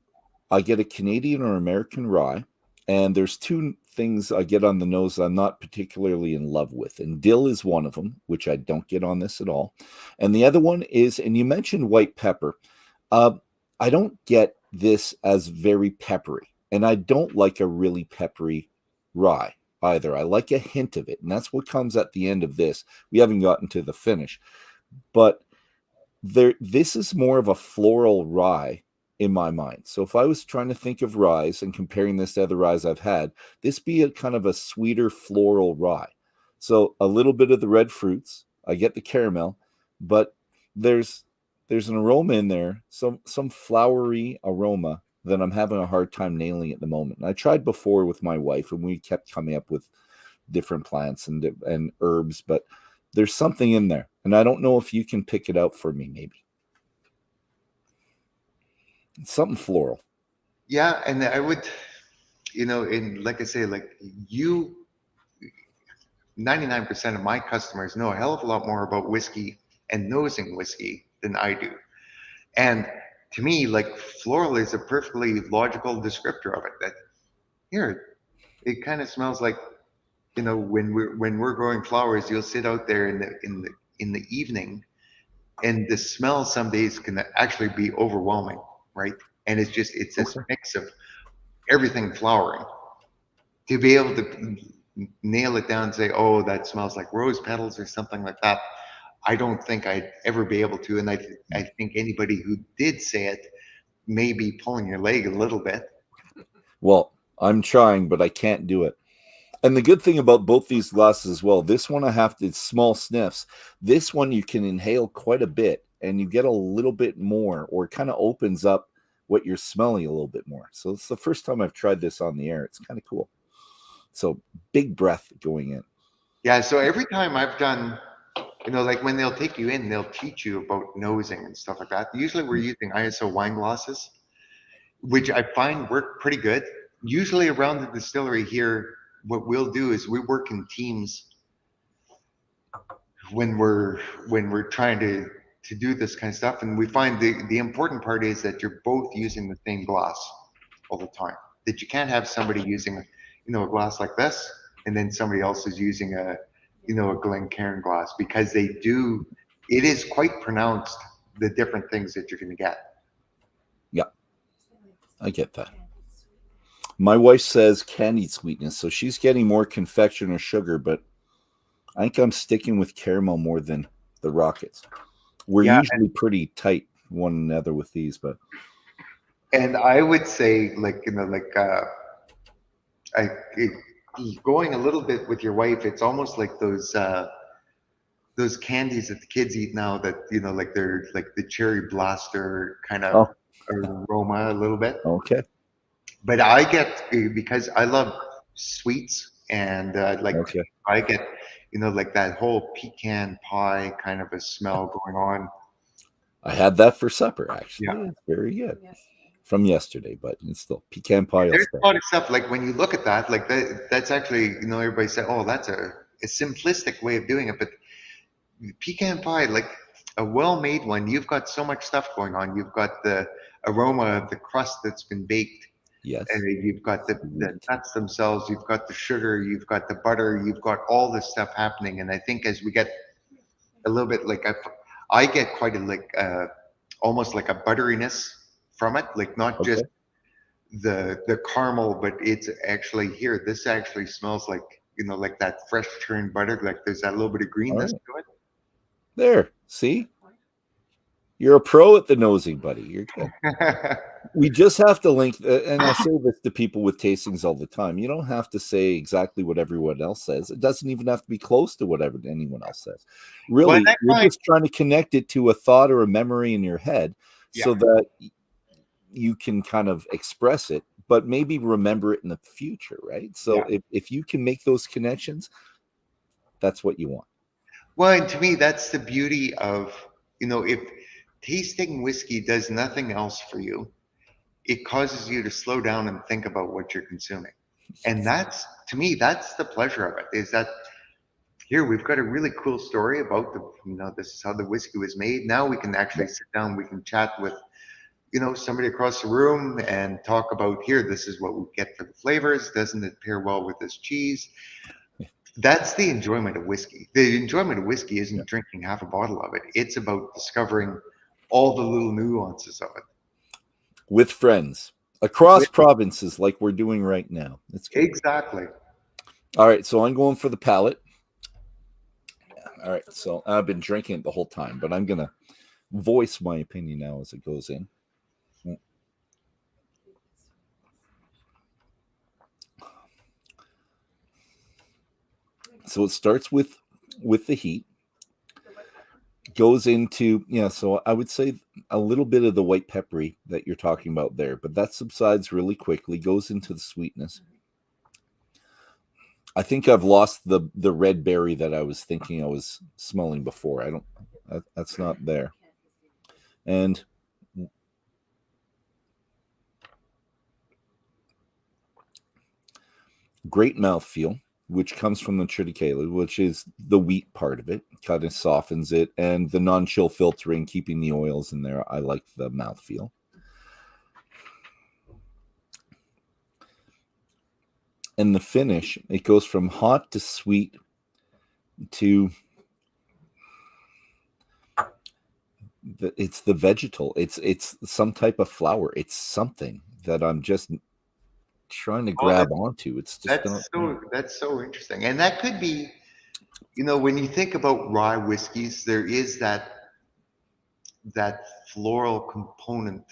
I get a Canadian or American rye, and there's two things I get on the nose that I'm not particularly in love with, and dill is one of them, which I don't get on this at all, and the other one is, and you mentioned white pepper. Uh, I don't get this as very peppery, and I don't like a really peppery rye either. I like a hint of it, and that's what comes at the end of this. We haven't gotten to the finish, but this is more of a floral rye in my mind. So if I was trying to think of ryes and comparing this to other ryes I've had, this be a kind of a sweeter floral rye. So a little bit of the red fruits, I get the caramel, but there's an aroma in there, some flowery aroma that I'm having a hard time nailing at the moment. And I tried before with my wife, and we kept coming up with different plants and herbs, but there's something in there, and I don't know if you can pick it out for me. Maybe it's something floral. Yeah, and I would, and like I say, like you, 99% of my customers know a hell of a lot more about whiskey and nosing whiskey than I do. And to me, like floral is a perfectly logical descriptor of it. That here, it kind of smells like, when we're growing flowers, you'll sit out there in the evening, and the smell some days can actually be overwhelming, right? And it's this Okay. mix of everything flowering. To be able to nail it down and say, oh, that smells like rose petals or something like that, I don't think I'd ever be able to. And I think anybody who did say it may be pulling your leg a little bit. Well, I'm trying, but I can't do it. And the good thing about both these glasses as well, this one I have to, it's small sniffs. This one you can inhale quite a bit, and you get a little bit more, or it kind of opens up what you're smelling a little bit more. So it's the first time I've tried this on the air. It's kind of cool. So big breath going in. Yeah. So every time I've done, like when they'll take you in, they'll teach you about nosing and stuff like that. Usually we're using ISO wine glasses, which I find work pretty good. Usually around the distillery here, what we'll do is we work in teams when we're trying to do this kind of stuff, and we find the important part is that you're both using the same glass all the time. That you can't have somebody using a glass like this, and then somebody else is using a Glencairn glass, because it is quite pronounced, the different things that you're going to get. Yeah, I get that. My wife says candied sweetness, so she's getting more confection or sugar, but I think I'm sticking with caramel more than the rockets. We're Yeah, usually pretty tight one another with these, but and I would say, like, I it, going a little bit with your wife, it's almost like those candies that the kids eat now, that like they're like the cherry blaster kind of oh, aroma a little bit. okay, But I get, because I love sweets, and like okay. I get like that whole pecan pie kind of a smell going on. I had that for supper Yeah, actually. It's very good from yesterday, but it's still pecan pie. there's a lot of stuff, like when you look at that, like that's actually, everybody say, oh, that's a simplistic way of doing it, but pecan pie, like a well-made one, you've got so much stuff going on. You've got the aroma of the crust that's been baked, Yes. and you've got the nuts themselves, you've got the sugar, you've got the butter, you've got all this stuff happening. And I think as we get a little bit, like I get quite a, like almost like a butteriness from it, like not just Okay. the caramel, but it's actually here. This actually smells like, like that fresh churned butter. Like there's that little bit of All greenness right. to it. There. See? You're a pro at the nosing, buddy. You're good. We just have to link, and I say this to people with tastings all the time. You don't have to say exactly what everyone else says. It doesn't even have to be close to whatever anyone else says. Well, Really, that you're kind, just trying to connect it to a thought or a memory in your head yeah, so that you can kind of express it, but maybe remember it in the future, right? So yeah. if you can make those connections, that's what you want. Well, and to me, that's the beauty of, if tasting whiskey does nothing else for you, it causes you to slow down and think about what you're consuming. And that's, to me, that's the pleasure of it, is that here we've got a really cool story about this is how the whiskey was made. Now we can actually sit down, we can chat with, somebody across the room and talk about, here, this is what we get for the flavors. Doesn't it pair well with this cheese? That's the enjoyment of whiskey. The enjoyment of whiskey isn't drinking half a bottle of it. It's about discovering all the little nuances of it. With friends across provinces like we're doing right now. That's good. Exactly. All right, so I'm going for the palate. All right, so I've been drinking it the whole time, but I'm going to voice my opinion now as it goes in. So it starts with the heat, goes into, so I would say a little bit of the white peppery that you're talking about there, but that subsides really quickly, goes into the sweetness. I think I've lost the red berry that I was thinking I was smelling before. That's not there. And great mouthfeel, which comes from the triticale, which is the wheat part of it, kind of softens it, and the non-chill filtering, keeping the oils in there. I like the mouthfeel. And the finish, it goes from hot to sweet to it's the vegetal. It's some type of flower. It's something that I'm just trying to grab onto. It's just that's so interesting. And that could be, when you think about rye whiskeys, there is that floral component.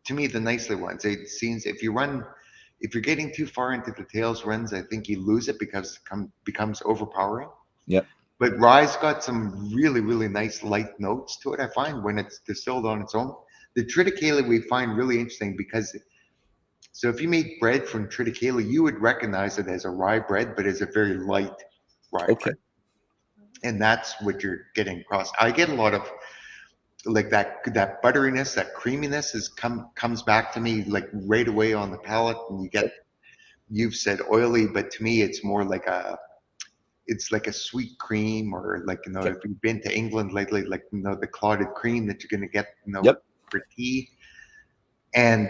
To me, the nicely ones. It seems if you're getting too far into the tails runs, I think you lose it because it becomes overpowering. Yep. But rye's got some really, really nice light notes to it, I find, when it's distilled on its own. The triticale we find really interesting because, so if you made bread from triticale, you would recognize it as a rye bread, but as a very light rye bread. And that's what you're getting across. I get a lot of like that butteriness, that creaminess comes back to me like right away on the palate, and you've said oily, but to me it's more like it's like a sweet cream, or like, if you've been to England lately, like, the clotted cream that you're going to get, for tea. And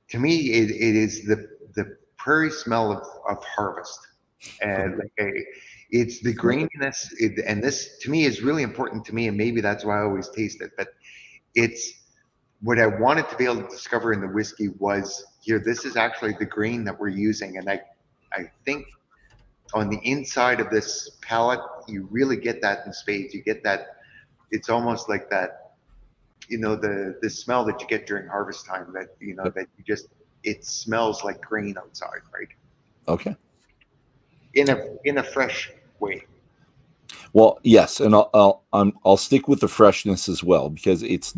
to me, it is the prairie smell of harvest. And it's the graininess, and this to me is really important to me, and maybe that's why I always taste it. But it's what I wanted to be able to discover in the whiskey was, here, this is actually the grain that we're using. And I think on the inside of this palate, you really get that in spades. You get that, it's almost like that, the smell that you get during harvest time, that, that it smells like grain outside, right? Okay. In a fresh way. Well, yes, and I'll stick with the freshness as well, because it's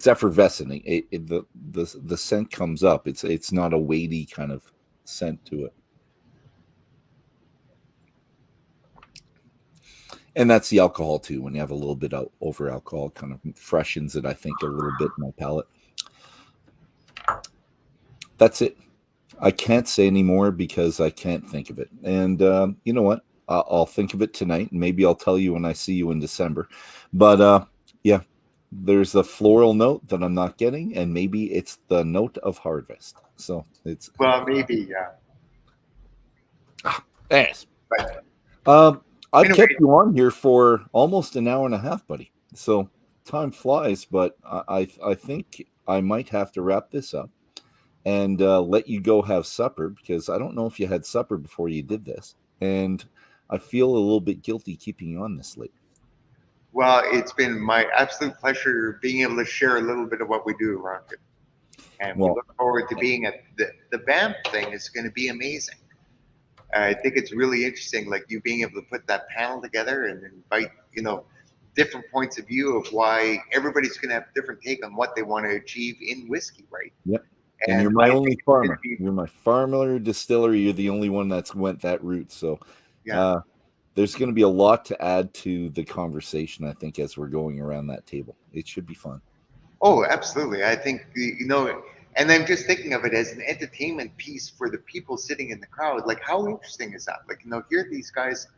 effervescent. The scent comes up. It's not a weighty kind of scent to it. And that's the alcohol too. When you have a little bit of over alcohol, kind of freshens it, I think, a little bit in my palate. That's it. I can't say anymore because I can't think of it. And you know what? I'll think of it tonight, and maybe I'll tell you when I see you in December. But yeah, there's a floral note that I'm not getting, and maybe it's the note of harvest. So it's maybe, yeah. Yes. Right. I've kept you on here for almost an hour and a half, buddy. So time flies, but I think I might have to wrap this up and let you go have supper, because I don't know if you had supper before you did this, and I feel a little bit guilty keeping you on this late. Well, it's been my absolute pleasure being able to share a little bit of what we do around here. And we look forward to being at the Banff thing. Is going to be amazing. I think it's really interesting, like you being able to put that panel together and invite, different points of view of why everybody's going to have a different take on what they want to achieve in whiskey, right? Yep. And you're my only farmer. You're my farmer distillery. You're the only one that's went that route. So there's going to be a lot to add to the conversation, I think, as we're going around that table. It should be fun. Oh, absolutely. I think, and I'm just thinking of it as an entertainment piece for the people sitting in the crowd. Like, how interesting is that? Like, here these guys,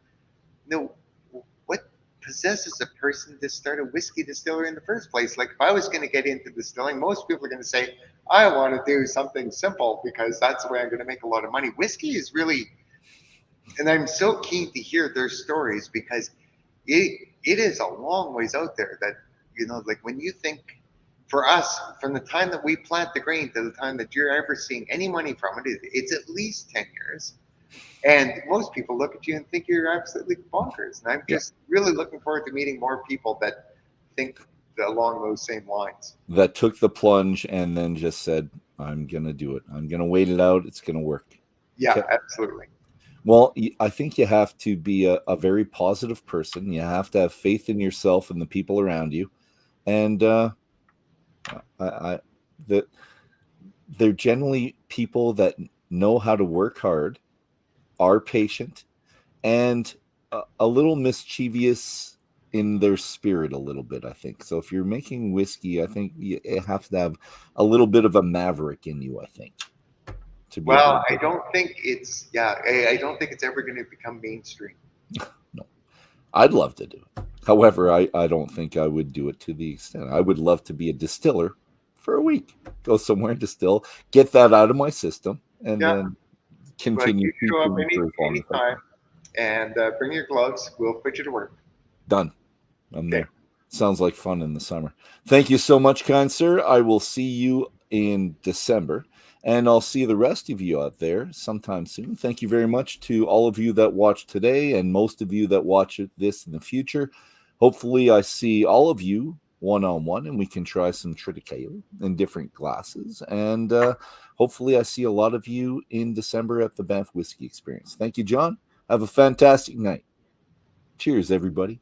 what possesses a person to start a whiskey distillery in the first place? Like, if I was going to get into distilling, most people are going to say, I want to do something simple because that's the way I'm going to make a lot of money. Whiskey is really, and I'm so keen to hear their stories because it is a long ways out there that, like when you think, for us, from the time that we plant the grain to the time that you're ever seeing any money from it, it's at least 10 years. And most people look at you and think you're absolutely bonkers. And I'm just really looking forward to meeting more people that think along those same lines. That took the plunge and then just said, I'm going to do it. I'm going to wait it out. It's going to work. Yeah, Okay. absolutely. Well, I think you have to be a very positive person. You have to have faith in yourself and the people around you. And they're generally people that know how to work hard, are patient, and a little mischievous in their spirit a little bit, I think. So if you're making whiskey, I think you have to have a little bit of a maverick in you, I think. Well, I don't think it's ever going to become mainstream. No, I'd love to do it. However, I don't think I would do it to the extent. I would love to be a distiller for a week, go somewhere and distill, get that out of my system, and then continue. But you show up anytime and bring your gloves. We'll put you to work. Done. I'm there. Sounds like fun in the summer. Thank you so much, kind sir. I will see you in December, and I'll see the rest of you out there sometime soon. Thank you very much to all of you that watched today and most of you that watch this in the future. Hopefully, I see all of you one-on-one, and we can try some triticale in different glasses. And hopefully, I see a lot of you in December at the Banff Whiskey Experience. Thank you, John. Have a fantastic night. Cheers, everybody.